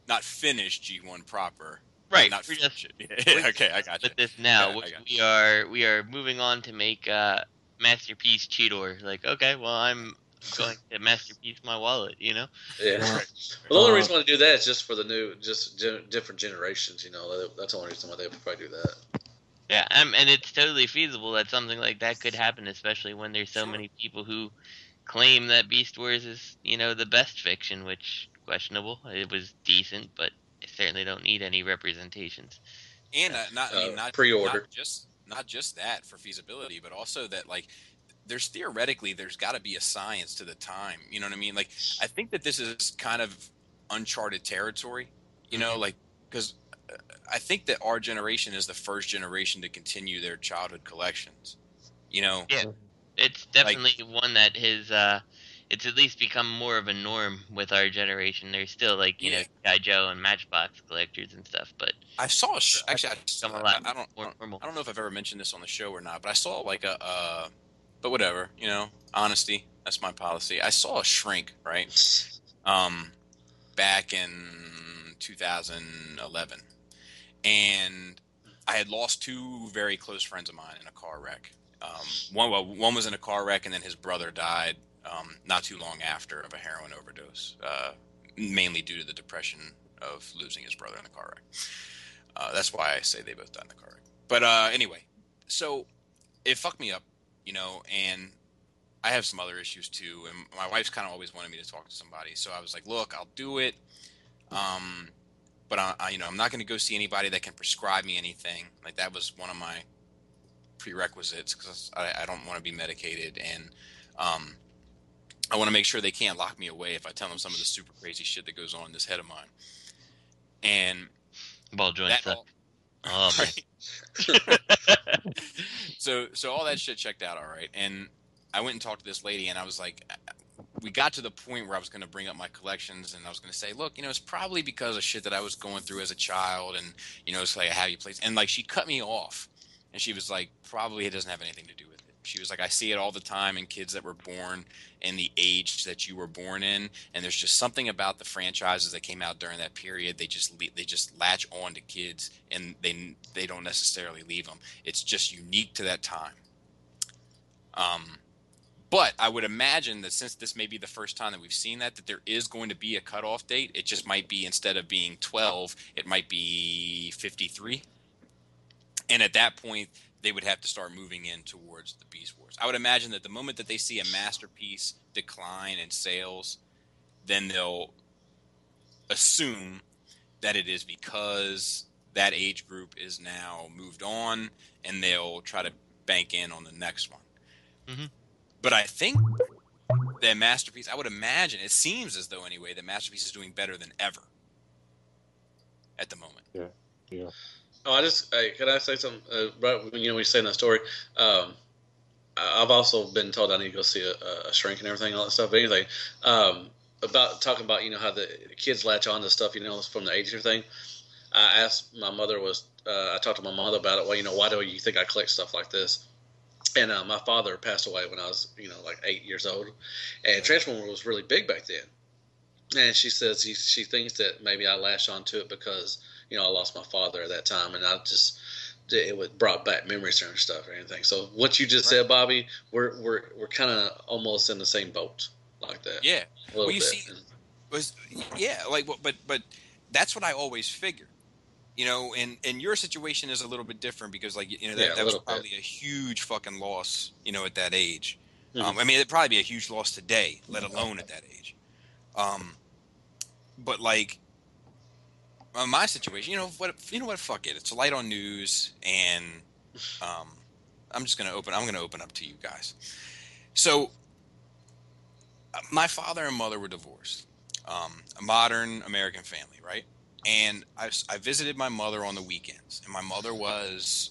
not finish G1 proper. Right, not we're just it. Okay, I got you. But this now, we are moving on to make Masterpiece Cheetor. Like, okay, well, I'm going to Masterpiece my wallet, Yeah. Right. Well, the only reason why they do that is just for the new, different generations. That's the only reason why they would probably do that. Yeah, and it's totally feasible that something like that could happen, especially when there's so many people who claim that Beast Wars is, the best fiction, which questionable. It was decent, but I certainly don't need any representations. And not pre-order. Not just that for feasibility, but also that like there's got to be a science to the time. You know what I mean? Like I think that this is kind of uncharted territory. Like because I think that our generation is the first generation to continue their childhood collections. Yeah, it's definitely one that has. It's at least become more of a norm with our generation. There's still G.I. Joe and Matchbox collectors and stuff, but I saw I don't know if I've ever mentioned this on the show or not, but I saw like but whatever, honesty, that's my policy. I saw a shrink, right? Back in 2011, and I had lost two very close friends of mine in a car wreck. One was in a car wreck, and then his brother died. Not too long after of a heroin overdose, mainly due to the depression of losing his brother in the car wreck. That's why I say they both died in the car wreck. But anyway, so it fucked me up, and I have some other issues too. And my wife's kind of always wanted me to talk to somebody. So I was like, look, I'll do it. But I'm not going to go see anybody that can prescribe me anything. Like that was one of my prerequisites because I don't want to be medicated. And, I want to make sure they can't lock me away if I tell them some of the super crazy shit that goes on in this head of mine. And ball joint stuff. So all that shit checked out all right. And I went and talked to this lady, and I was like, we got to the point where I was going to bring up my collections, and I was going to say, look, it's probably because of shit that I was going through as a child, and it's like how you place. And like she cut me off, and she was like, probably it doesn't have anything to do with it. She was like, I see it all the time in kids that were born in the age that you were born in, and there's just something about the franchises that came out during that period. They just latch on to kids, and they don't necessarily leave them. It's just unique to that time. But I would imagine that since this may be the first time that we've seen that there is going to be a cutoff date. It just might be, instead of being 12, it might be 53. And at that point, they would have to start moving in towards the Beast Wars. I would imagine that the moment that they see a Masterpiece decline in sales, then they'll assume that it is because that age group is now moved on, and they'll try to bank in on the next one. Mm-hmm. But I think that Masterpiece, I would imagine, it seems as though anyway, that Masterpiece is doing better than ever at the moment. Yeah. Can I say something? Right when you were saying that story, I've also been told I need to go see a shrink and everything, all that stuff. But anything, about talking about how the kids latch on to stuff, from the age and everything. I asked my mother I talked to my mother about it. Well, why do you think I collect stuff like this? And my father passed away when I was, like 8 years old, and Transformer was really big back then. And she says she thinks that maybe I latched onto it because I lost my father at that time, and it brought back memories and stuff and anything. So what you just said, Bobby, we're kind of almost in the same boat like that. Yeah. A little bit. But that's what I always figured. And your situation is a little bit different because, like, that was probably a huge fucking loss, at that age. Mm-hmm. I mean, it'd probably be a huge loss today, let alone at that age. But like, my situation, what, fuck it. It's a light on news, and I'm gonna open up to you guys. So, my father and mother were divorced. A modern American family, right? And I visited my mother on the weekends, and my mother was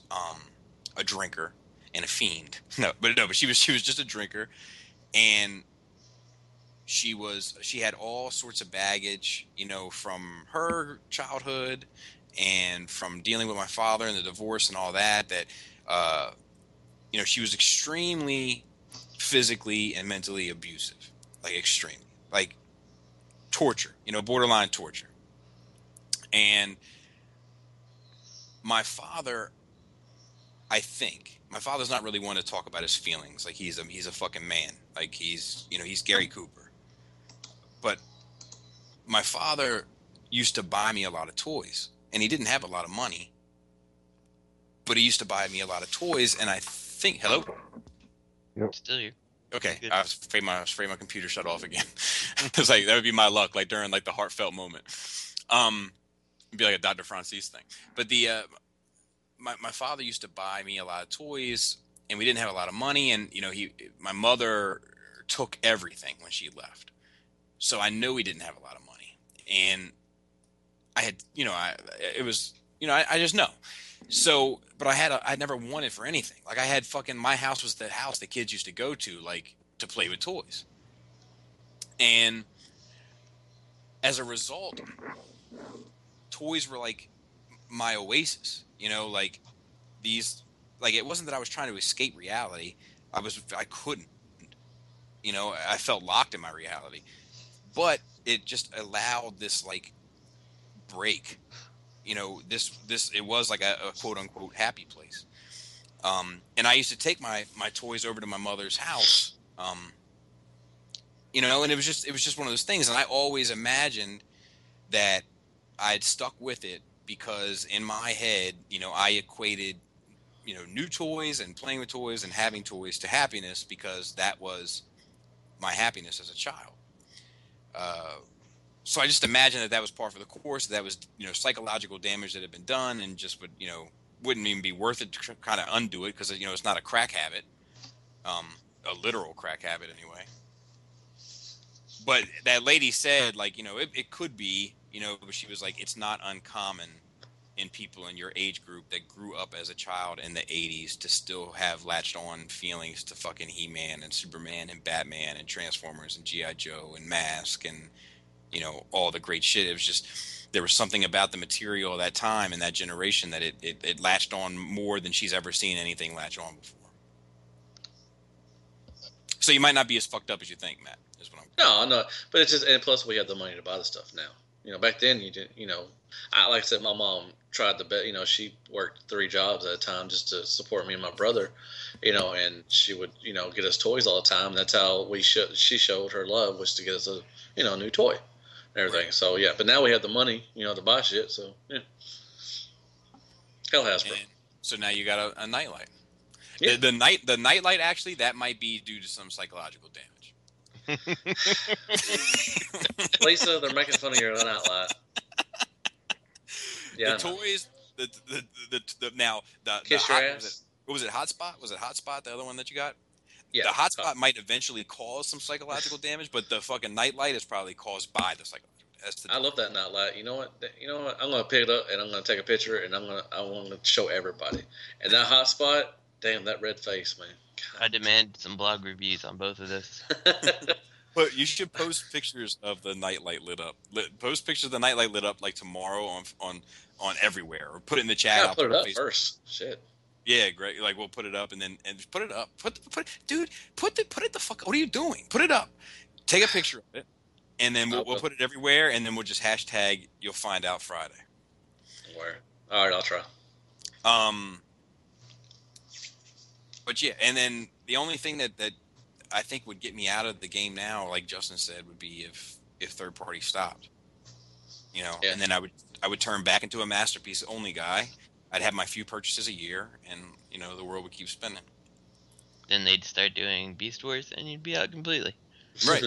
a drinker and a fiend. But she was just a drinker, and she had all sorts of baggage, from her childhood and from dealing with my father and the divorce and all that. She was extremely physically and mentally abusive, like extremely, like torture, borderline torture. And my father, I think, my father's not really one to talk about his feelings. Like, he's a fucking man. Like, he's Gary Cooper. But my father used to buy me a lot of toys, and he didn't have a lot of money, but he used to buy me a lot of toys. And I think, hello? Yep. Still here. Okay. I was afraid my computer shut off again. It was like, that would be my luck, like during like the heartfelt moment. It'd be like a Dr. Francis thing. But my father used to buy me a lot of toys, and we didn't have a lot of money. And, my mother took everything when she left. So I know he didn't have a lot of money. And I had, I just know. So, but I never wanted for anything. Like, I had my house was the house the kids used to go to, like, to play with toys. And as a result, toys were like my oasis, like these, like, it wasn't that I was trying to escape reality. I couldn't, I felt locked in my reality, but it just allowed this like break, it was like a quote unquote happy place. And I used to take my toys over to my mother's house, and it was just one of those things. And I always imagined that I'd stuck with it because in my head, I equated, new toys and playing with toys and having toys to happiness, because that was my happiness as a child. So I just imagined that was part of the course. That was, psychological damage that had been done, and just wouldn't even be worth it to kind of undo it, because, it's not a crack habit, a literal crack habit anyway. But that lady said, like, it could be, but she was like, it's not uncommon in people in your age group that grew up as a child in the 80s to still have latched on feelings to fucking He-Man and Superman and Batman and Transformers and G.I. Joe and Mask and, all the great shit. It was just, there was something about the material of that time and that generation that it latched on more than she's ever seen anything latch on before. So you might not be as fucked up as you think, Matt. Is what I'm. No, but it's just, and plus we have the money to buy the stuff now. Back then you didn't. Like I said, my mom tried to bet. She worked 3 jobs at a time just to support me and my brother. And she would get us toys all the time. That's how she showed her love, was to get us a new toy and everything. Right. So yeah, but now we have the money to buy shit. So yeah, hell Hasbro. And so now you got a nightlight. Yeah. The nightlight, actually, that might be due to some psychological damage. Lisa, they're making fun of your nightlight. Yeah, the toys, Kiss your ass. Was it Hotspot? Was it Hotspot, the other one that you got? Yeah. The Hotspot might eventually cause some psychological damage, but the fucking nightlight is probably caused by the psychological I love that nightlight. You know what? I'm gonna pick it up and I'm gonna take a picture and I want to show everybody. And that hot spot, damn, that red face, man. I demand some blog reviews on both of this. But you should post pictures of the nightlight lit up. Post pictures of the nightlight lit up like tomorrow on everywhere, or put it in the chat. I'll put it up first. Shit. Yeah, great. Like we'll put it up and just put it up. Put it the fuck. What are you doing? Put it up. Take a picture of it, and then we'll put it everywhere, and then we'll just hashtag. You'll find out Friday. Where? All right, I'll try. But yeah, and then the only thing that I think would get me out of the game now, like Justin said, would be if third party stopped. You know, and then I would turn back into a masterpiece only guy. I'd have my few purchases a year, and you know the world would keep spinning. Then they'd start doing Beast Wars, and you'd be out completely. Right.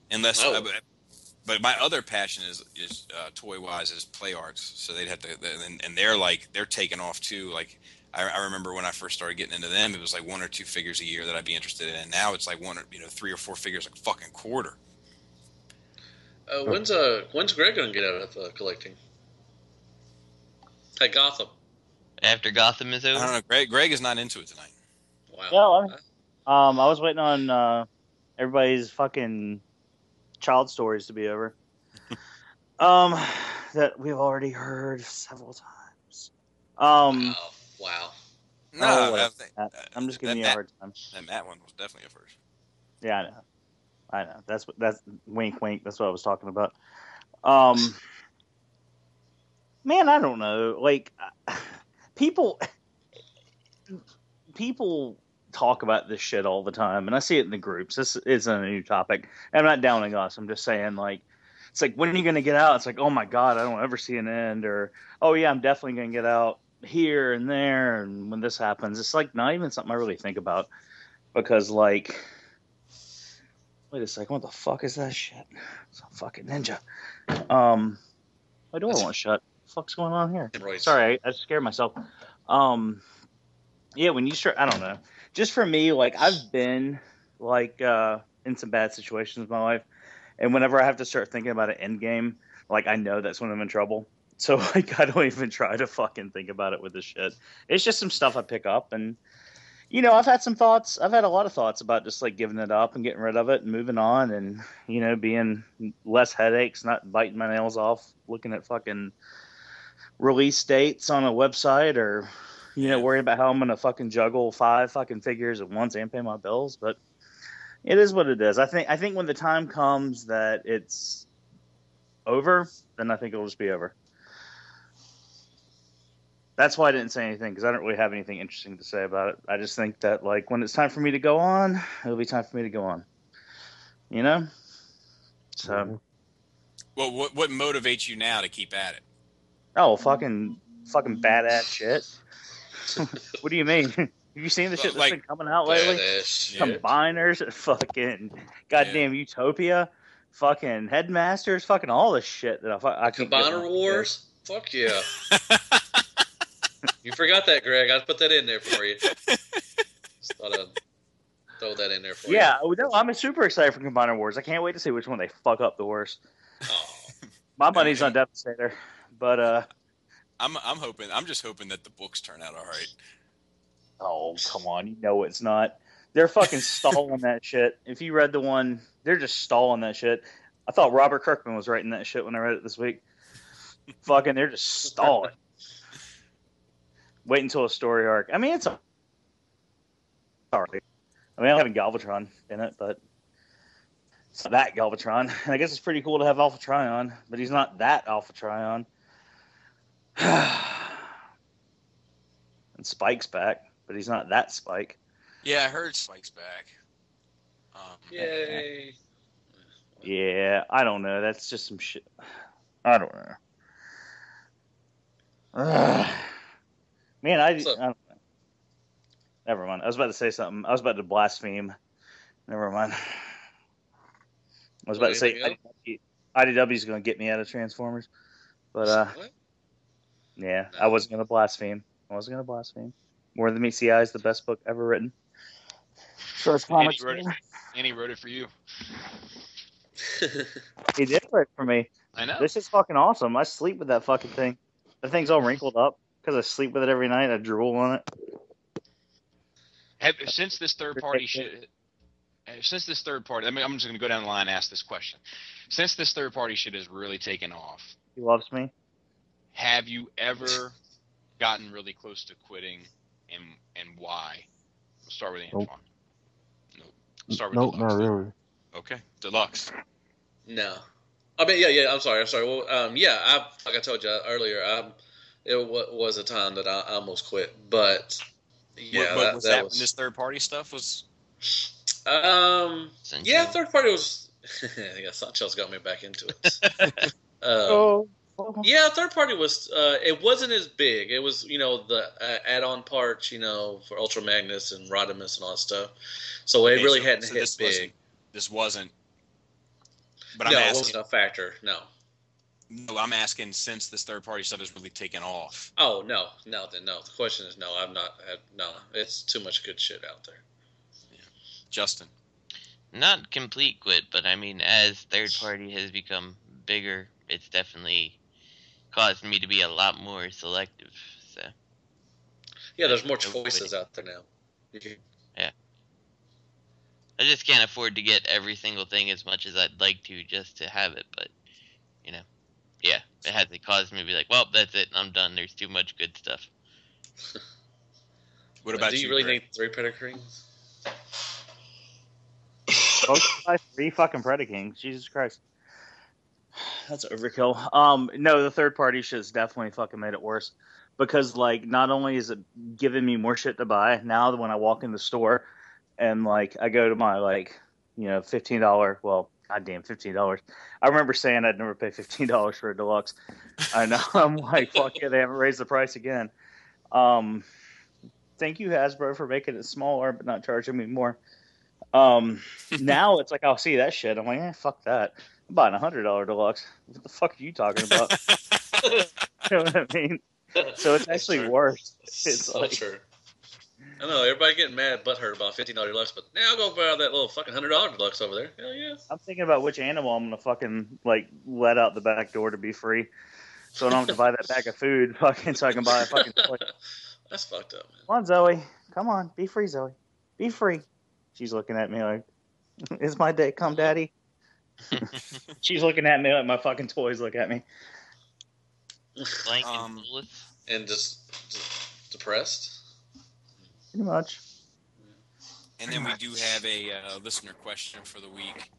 Unless, but my other passion is toy wise is play arts. So they'd have to, and they're taking off too. Like I remember when I first started getting into them, it was like 1 or 2 figures a year that I'd be interested in. And now it's like 3 or 4 figures a fucking quarter. When's Greg gonna get out of collecting? Hey, Gotham. After Gotham is over? I don't know. Greg is not into it tonight. Wow. Yeah, I was waiting on everybody's fucking child stories to be over. That we've already heard several times. Wow. No, I'm just giving you a hard time. That Matt one was definitely a first. Yeah, I know. That's wink, wink. That's what I was talking about. Man, I don't know. Like, people talk about this shit all the time, and I see it in the groups. This isn't a new topic. I'm not downing us. I'm just saying, like, it's like, when are you going to get out? It's like, oh my God, I don't ever see an end. Or, oh yeah, I'm definitely going to get out here and there. And when this happens, it's like not even something I really think about, because like, wait a second, what the fuck is that shit? It's a fucking ninja. My door won't shut. What the fuck's going on here? Sorry, I scared myself. Yeah, when you start, I don't know. Just for me, like, I've been like in some bad situations with my life, and whenever I have to start thinking about an end game, like, I know that's when I'm in trouble. So like, I don't even try to fucking think about it with this shit. It's just some stuff I pick up, and you know, I've had some thoughts. I've had a lot of thoughts about just like giving it up and getting rid of it and moving on, and you know, being less headaches, not biting my nails off, looking at fucking release dates on a website, or you know, worrying about how I'm gonna fucking juggle 5 fucking figures at once and pay my bills. But it is what it is. I think when the time comes that it's over, then I think it'll just be over. That's why I didn't say anything, because I don't really have anything interesting to say about it. I just think that, like, when it's time for me to go on, it'll be time for me to go on. You know? So. Well, what motivates you now to keep at it? Oh, fucking badass shit. What do you mean? Have you seen the shit that's been coming out lately? Combiners, fucking goddamn Utopia, fucking Headmasters, fucking all this shit that I can. Combiner Wars? Fuck yeah. You forgot that, Greg. I put that in there for you. Just thought I'd throw that in there for you. Yeah, no, I'm super excited for Combiner Wars. I can't wait to see which one they fuck up the worst. Oh. My money's on Devastator, but I'm just hoping that the books turn out all right. Oh, come on. You know it's not. They're fucking stalling that shit. If you read the one, they're just stalling that shit. I thought Robert Kirkman was writing that shit when I read it this week. Fucking, they're just stalling. Wait until a story arc. I mean, it's a... Sorry. I mean, I'm having Galvatron in it, but it's not that Galvatron. And I guess it's pretty cool to have Alpha Trion, but he's not that Alpha Trion. And Spike's back, but he's not that Spike. Yeah, I heard Spike's back. Yay. Yeah, I don't know. That's just some shit. I don't know. Man, I don't know. Never mind. I was about to say something. I was about to blaspheme. Never mind. I was about to say IDW's going to get me out of Transformers. But, yeah, no. I wasn't going to blaspheme. More Than Meets the Eye is the best book ever written. First comic. And he wrote it for you. He did it for me. I know. This is fucking awesome. I sleep with that fucking thing. The thing's all wrinkled up because I sleep with it every night. I drool on it. Since this third party, I'm just going to go down the line and ask this question. Since this third party shit has really taken off, He loves me. have you ever gotten really close to quitting, and why? We'll start with Antoine. Nope. Start with Nope, Deluxe. not really. Okay, Deluxe. No. I mean, yeah. I'm sorry. Well, yeah. Like I told you earlier, it was a time that I almost quit, but yeah, What was that was when this third party stuff was? Yeah, third party was. Yeah, Sancho's got me back into it. Yeah, third party was. It wasn't as big. It was, the add-on parts, for Ultra Magnus and Rodimus and all that stuff. So it really hadn't hit big. This wasn't. But No, I'm it asking. wasn't a factor. No. No, I'm asking since this third party stuff has really taken off. Oh no. The question is no. I've not had no. It's too much good shit out there. Yeah. Justin. Not complete quit, but I mean, as third party has become bigger, it's definitely caused me to be a lot more selective. So Yeah, there's more choices out there now. yeah, I just can't afford to get every single thing as much as I'd like to just to have it. But yeah, it had to cause me to be like, well, that's it, I'm done. There's too much good stuff. What about Do you really need 3 Predacrings? Buy 3 fucking Predakings. Jesus Christ. That's overkill. No, the third party shit has definitely fucking made it worse. Because, not only is it giving me more shit to buy, now when I walk in the store and, I go to my, $15, well, goddamn, $15. I remember saying I'd never pay $15 for a deluxe. I know. I'm like, fuck it, they haven't raised the price again. Thank you, Hasbro, for making it smaller but not charging me more. Now it's like I'll see that shit. I'm like, fuck that. I'm buying $100 deluxe. What the fuck are you talking about? You know what I mean? So it's actually worse. It's so true. I know everybody getting mad, butthurt about $15 deluxe, but now I'll go buy that little fucking $100 deluxe over there. Hell yeah! I'm thinking about which animal I'm gonna fucking let out the back door to be free, so I don't have to buy that bag of food, fucking, so I can buy a fucking toy. That's fucked up, man. Come on, Zoe. Come on, be free, Zoe. Be free. She's looking at me like, "It's my day, come, daddy." She's looking at me like my fucking toys look at me. Blank and bullets. And just depressed. Pretty much. And then we do have a listener question for the week.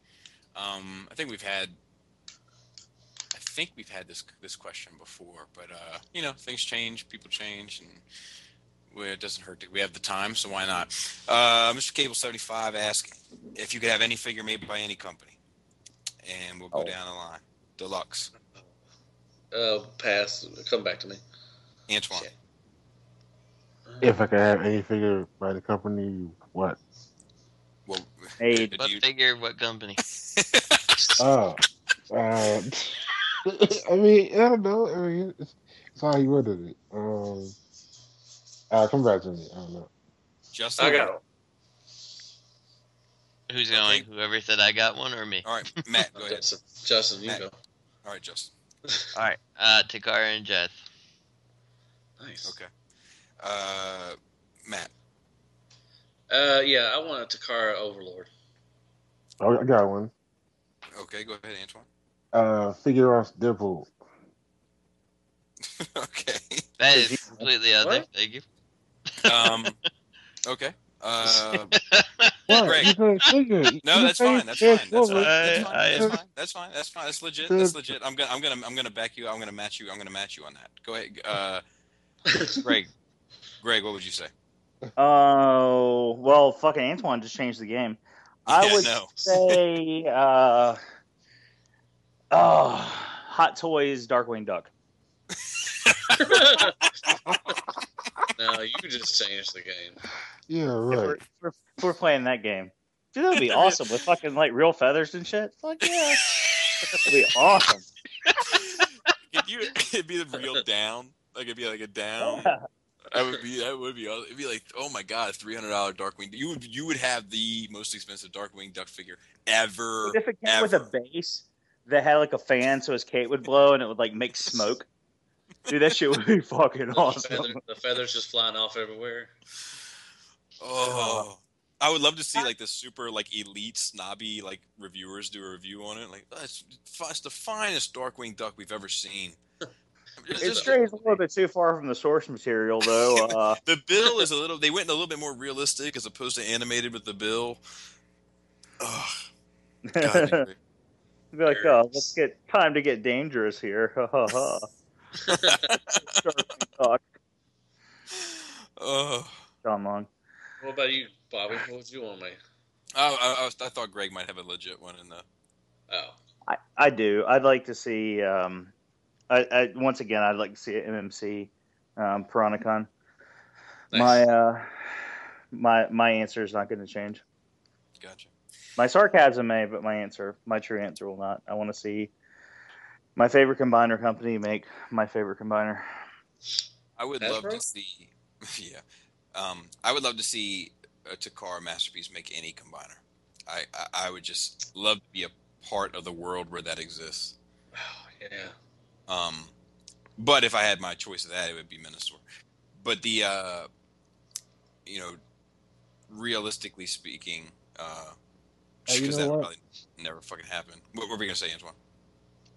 I think we've had this question before, but things change, people change, and it doesn't hurt. We have the time, so why not? Mr. Cable 75 asked if you could have any figure made by any company, and we'll go down the line. Deluxe. Pass. Come back to me. Antoine. Shit. If I could have any figure by the company, what? Well, Hey, What figure? What company? I mean, I don't know. I mean, it's how you ordered it. Come back to me. I don't know. Justin. I got it. Who's going? Whoever said I got one, or me? All right, Matt, go ahead. Justin, you Matt. go. All right, Justin. All right, Takara and Jeth. Nice. Okay. Matt. Yeah, I want a Takara Overlord. Oh, I got one. Okay, go ahead, Antoine. Figure off Deadpool. Okay. That is completely other. What? Thank you. Okay. What? Greg. You said figure. No, that's fine. That's fine. That's fine. That's legit. That's legit. I'm gonna back you. I'm gonna match you. I'm gonna match you on that. Go ahead. Greg, what would you say? Oh, well, fucking Antoine just changed the game. I would say, Hot Toys Darkwing Duck. No, you just changed the game. Yeah, right. We're playing that game. Dude, that would be awesome with fucking real feathers and shit. Fuck yeah. That'd be awesome. It'd be the real down. Like it'd be like a down. That would be awesome. It'd be like, oh my god, $300 Darkwing. You would have the most expensive Darkwing Duck figure ever. If it came with a base that had like a fan, so his cape would blow and it would like make smoke. Dude, that shit would be fucking awesome. The feathers just flying off everywhere. Oh, I would love to see like the super like elite snobby like reviewers do a review on it. Like, it's the finest Darkwing Duck we've ever seen. It strays a little bit too far from the source material, though. The bill is they went a little bit more realistic as opposed to animated with the bill. Oh, God, be like, let's time to get dangerous here. Ha ha ha. John Long. What about you, Bobby? What would you want me? I thought Greg might have a legit one in the. Oh, I do. I'd like to see. Once again, I'd like to see an MMC Piranacon. Nice. My answer is not going to change. Gotcha. My sarcasm may, but my true answer will not. I want to see my favorite combiner company make my favorite combiner. I would love to see. Yeah. I would love to see a Takara Masterpiece make any combiner. I would just love to be a part of the world where that exists. Oh, yeah. But if I had my choice of that, it would be Minosaur. But the, realistically speaking, because that would probably never fucking happen. What were we gonna say, Antoine?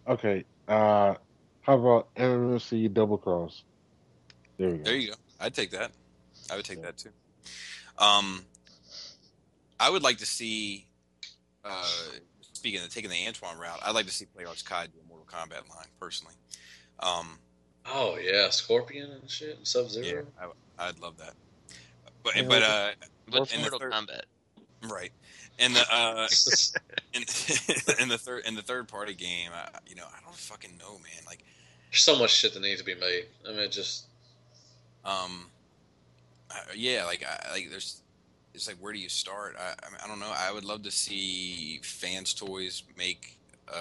Okay. How about MMC Double Cross? There we go. There you go. I'd take that. I would take that too. I would like to see. Speaking of taking the Antoine route, I'd like to see PlayArts Kai do a Mortal Kombat line personally. Oh yeah, Scorpion and shit, and Sub-Zero. Yeah, I'd love that. But Mortal Kombat, right? And the in the third party game, I don't fucking know, man. Like, there's so much shit that needs to be made. I mean, there's. It's like, where do you start? I don't know. I would love to see Fans Toys make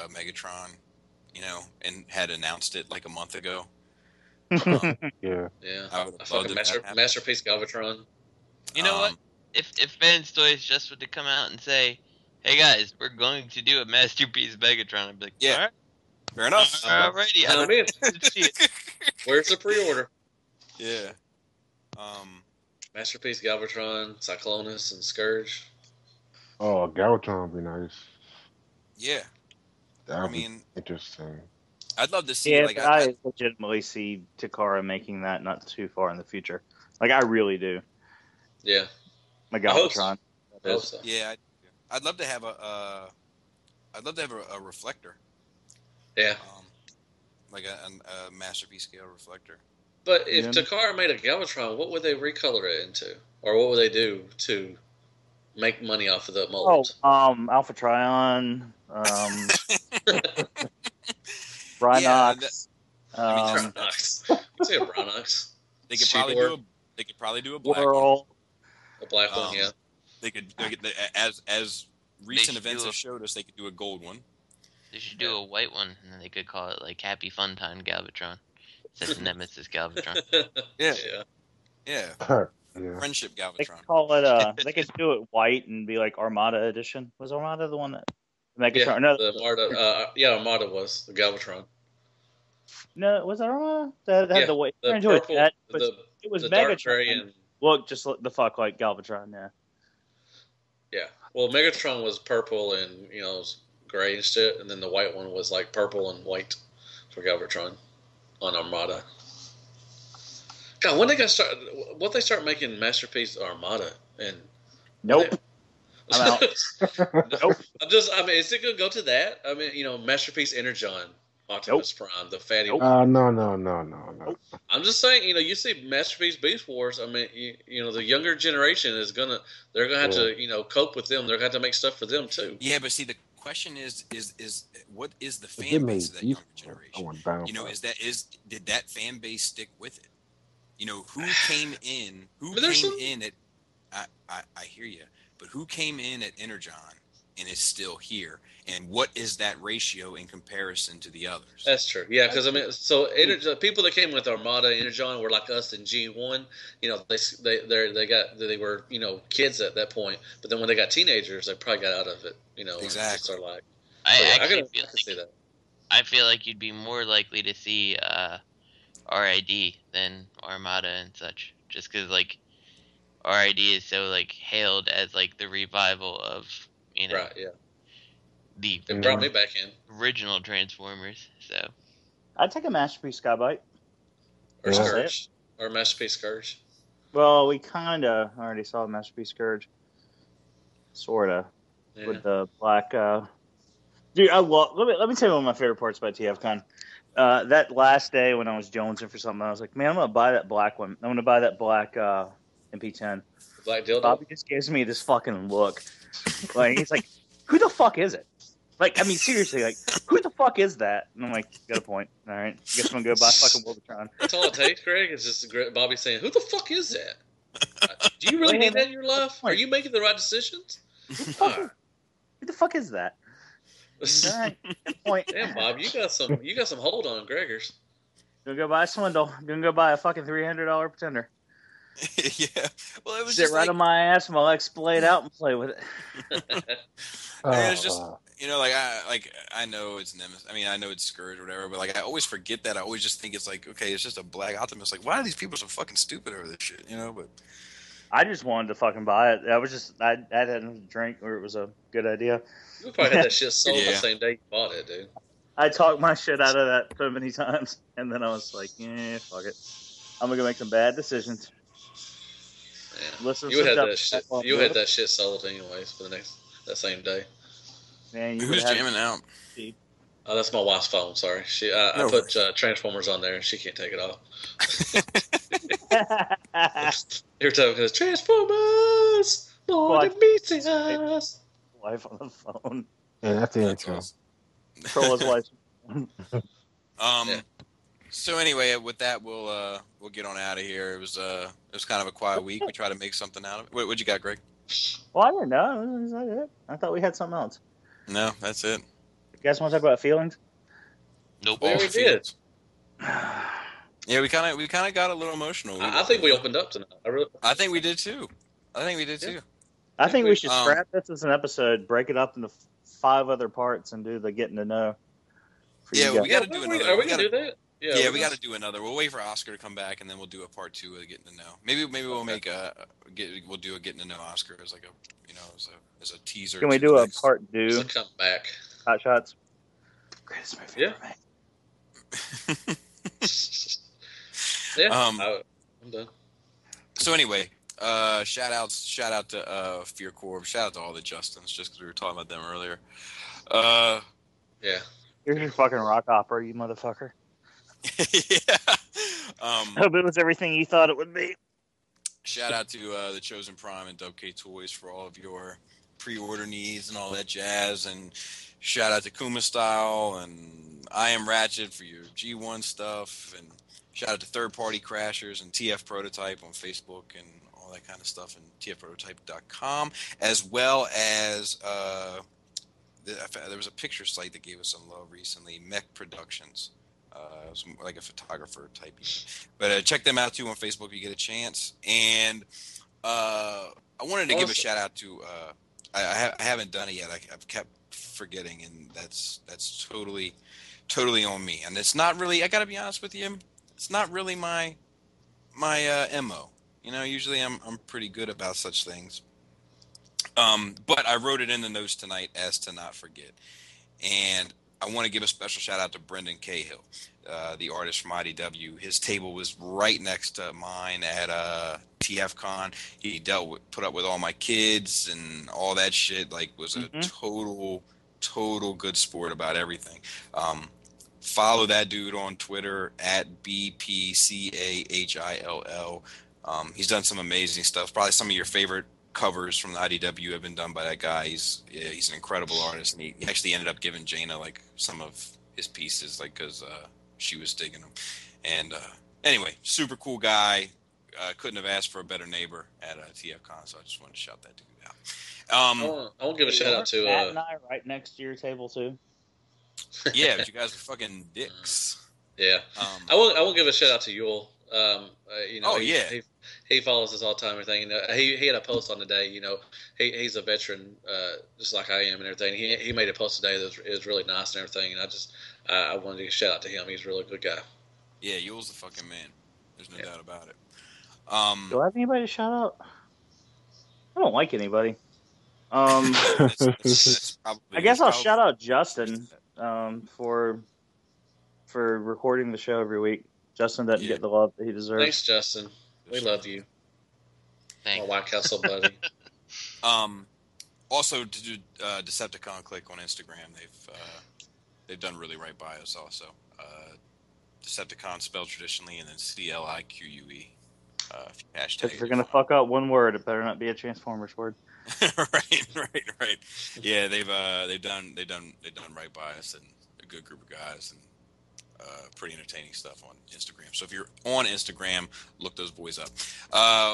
Megatron, and had announced it like a month ago. Yeah. I would love Masterpiece Galvatron. You know what? If Fans Toys just were to come out and say, "Hey guys, we're going to do a Masterpiece Megatron," I'd be like, "Yeah, all right. Fair enough. Alrighty, I don't need to see it." Where's the pre-order? Yeah. Masterpiece Galvatron, Cyclonus, and Scourge. Oh, Galvatron would be nice. Yeah. That would be interesting. I'd love to see. Yeah, I legitimately see Takara making that not too far in the future. Like, I really do. Yeah. My Galvatron. I hope so. Yeah, I'd love to have a reflector. Yeah. Like a Masterpiece scale reflector. But if Takara made a Galvatron, what would they recolor it into? Or what would they do to make money off of the mold? Alpha Trion, Brynox. Brynox. Let's say a Brynox. They could probably do a black one. A black one, yeah. They could as recent events have showed us, they could do a gold one. They should do a white one, and then they could call it like Happy Fun Time Galvatron. That's Nemesis Galvatron. Yeah. Yeah. Friendship Galvatron. They could call it. They could do it white and be like Armada Edition. Was Armada the one that Megatron? Yeah, no, the Armada. Armada was the Galvatron. No, was it Armada that had the white? The purple, jet, it was the Megatron. And look just the fuck like Galvatron. Yeah. Yeah. Well, Megatron was purple and gray and shit, and then the white one was like purple and white for Galvatron on Armada. God, when they start making Masterpiece Armada and nope. I'm out. Nope. Is it gonna go to that? I mean, Masterpiece Energon, Optimus Prime, the fatty. No. I'm just saying, you see Masterpiece Beast Wars. I mean, the younger generation they're gonna have to, cope with them. They're gonna have to make stuff for them too. Yeah, but see, the question is what is the fan base of that younger generation? Did that fan base stick with it? Who came in? I hear you, but who came in at Energon and is still here. And what is that ratio in comparison to the others? That's true. Yeah, because I mean, so people that came with Armada Energon were like us in G1. You know, they were kids at that point. But then when they got teenagers, they probably got out of it. You know, exactly. And like, I feel like you'd be more likely to see RID than Armada and such, just because like RID is so like hailed as like the revival of right, yeah. It brought me back in original Transformers. So I'd take a Masterpiece Skybite or Scourge or Masterpiece Scourge. Well, we kind of already saw Masterpiece Scourge, sorta, with the black. Dude, let me tell you one of my favorite parts about TFCon. That last day when I was jonesing for something, I was like, man, I'm gonna buy that black one. I'm gonna buy that black MP10. Black dildo. Bobby just gives me this fucking look. Like he's like, who the fuck is it? Like, I mean, seriously, like, who the fuck is that? And I'm like, you got a point. All right, guess I'm gonna go buy fucking Wolvertron. That's all it takes, Greg. It's just Bobby saying, "Who the fuck is that? Do you really need that in your life? Are you making the right decisions?" Who the fuck is that? All right, good point. Damn, Bob, you got some hold on Gregors. Gonna go buy a swindle. Gonna go buy a fucking $300 pretender. Yeah, well, it was sit just right on my ass and my legs splayed out and play with it. And it's just I know it's Nemesis. I mean, I know it's Scourge or whatever, but like I always forget that. I always just think it's like, okay, it's just a black Optimus. Like, why are these people so fucking stupid over this shit? But I just wanted to fucking buy it. I had a drink, or it was a good idea. You probably had that shit sold the same day you bought it, dude. I talked my shit out of that so many times, and then I was like, yeah, fuck it. I'm gonna make some bad decisions. Yeah. You had that shit sold anyways for that same day. Man, who's jamming out? Oh, that's my wife's phone. Sorry, I put Transformers on there, and she can't take it off. Every time it goes, Transformers, more than meets us. Wife on the phone. Yeah, that's the intro. Troll his wife. Yeah. So anyway, with that, we'll get on out of here. It was kind of a quiet week. We tried to make something out of it. What you got, Greg? Well, I didn't know. Is that it? I thought we had something else. No, that's it. You guys want to talk about feelings? Nope. Well, we did. Yeah, we kind of got a little emotional. I think we opened up tonight. I think we did too. I think we should scrap this as an episode, break it up into 5 other parts, and do the getting to know. Yeah, we got to do another. Are we gonna do that? Yeah, we got to do another. We'll wait for Oscar to come back, and then we'll do a part 2 of getting to know. Maybe we'll we'll do a getting to know Oscar as like a as a teaser. Can we do a part 2? Just come back. Hot Shots. Greatest movie ever made. Yeah. I'm done. So anyway, shout out to Fear Corp. Shout out to all the Justins, just because we were talking about them earlier. Yeah. Here's your fucking rock opera, you motherfucker. Yeah. I hope it was everything you thought it would be. Shout out to the Chosen Prime and Dub K Toys for all of your pre-order needs and all that jazz. And shout out to Kuma Style and I Am Ratchet for your G1 stuff. And shout out to Third Party Crashers and TF Prototype on Facebook and all that kind of stuff, and tfprototype.com, as well as there was a picture site that gave us some love recently, Mech Productions. It was like a photographer type. But check them out too on Facebook if you get a chance. And I wanted to give a shout out to I haven't done it yet. I've kept forgetting, and that's totally on me. And it's not really, I got to be honest with you, it's not really my MO. Usually I'm pretty good about such things. But I wrote it in the notes tonight as to not forget. And I want to give a special shout out to Brendan Cahill, the artist from IDW. His table was right next to mine at TFCon. He put up with all my kids and all that shit. Like, was a total good sport about everything. Follow that dude on Twitter at BPCAHILL. He's done some amazing stuff. Probably some of your favorite covers from the IDW have been done by that guy. He's an incredible artist, and he actually ended up giving Jaina like some of his pieces, like because she was digging them. And anyway, super cool guy. couldn't have asked for a better neighbor at TFCon, so I just wanted to shout that dude out. I want to give a shout out to Matt and I right next to your table too. Yeah, but you guys are fucking dicks. Yeah, I will give a shout out to Yule. He follows us all the time and everything. He had a post on the day. He's a veteran, just like I am and everything. He made a post today that was really nice and everything. And I wanted to give a shout out to him. He's a really good guy. Yeah, Yule's the fucking man. There's no doubt about it. Do I have anybody to shout out? I don't like anybody. That's I guess I'll shout out Justin for recording the show every week. Justin doesn't get the love that he deserves. Thanks, Justin. We love you. Thanks. My White Castle buddy. Also, to do Decepticon Click on Instagram, they've done really right by us. Also, Decepticon spelled traditionally, and then CLIQUE. Hashtag. If you're gonna fuck up one word, it better not be a Transformers word. right. Yeah, they've done right by us, and a good group of guys, and pretty entertaining stuff on Instagram. So if you're on Instagram, look those boys up.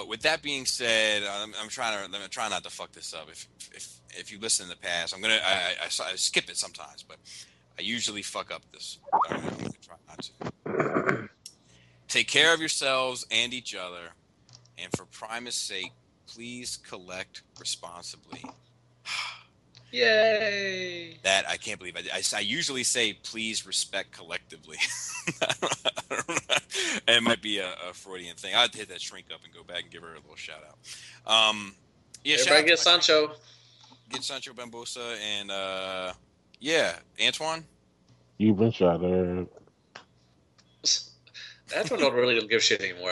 With that being said, I'm trying not to fuck this up. If you listen in the past, I skip it sometimes, but I usually fuck up this. I'm gonna try not to. Take care of yourselves and each other, and for Primus' sake, please collect responsibly. Yay! That I can't believe. I usually say please respect collectively. And it might be a Freudian thing. I'd hit that shrink up and go back and give her a little shout out. Everybody get Sancho. Get Sancho Bambosa and Antoine. You've been shouted. Antoine don't really give a shit anymore.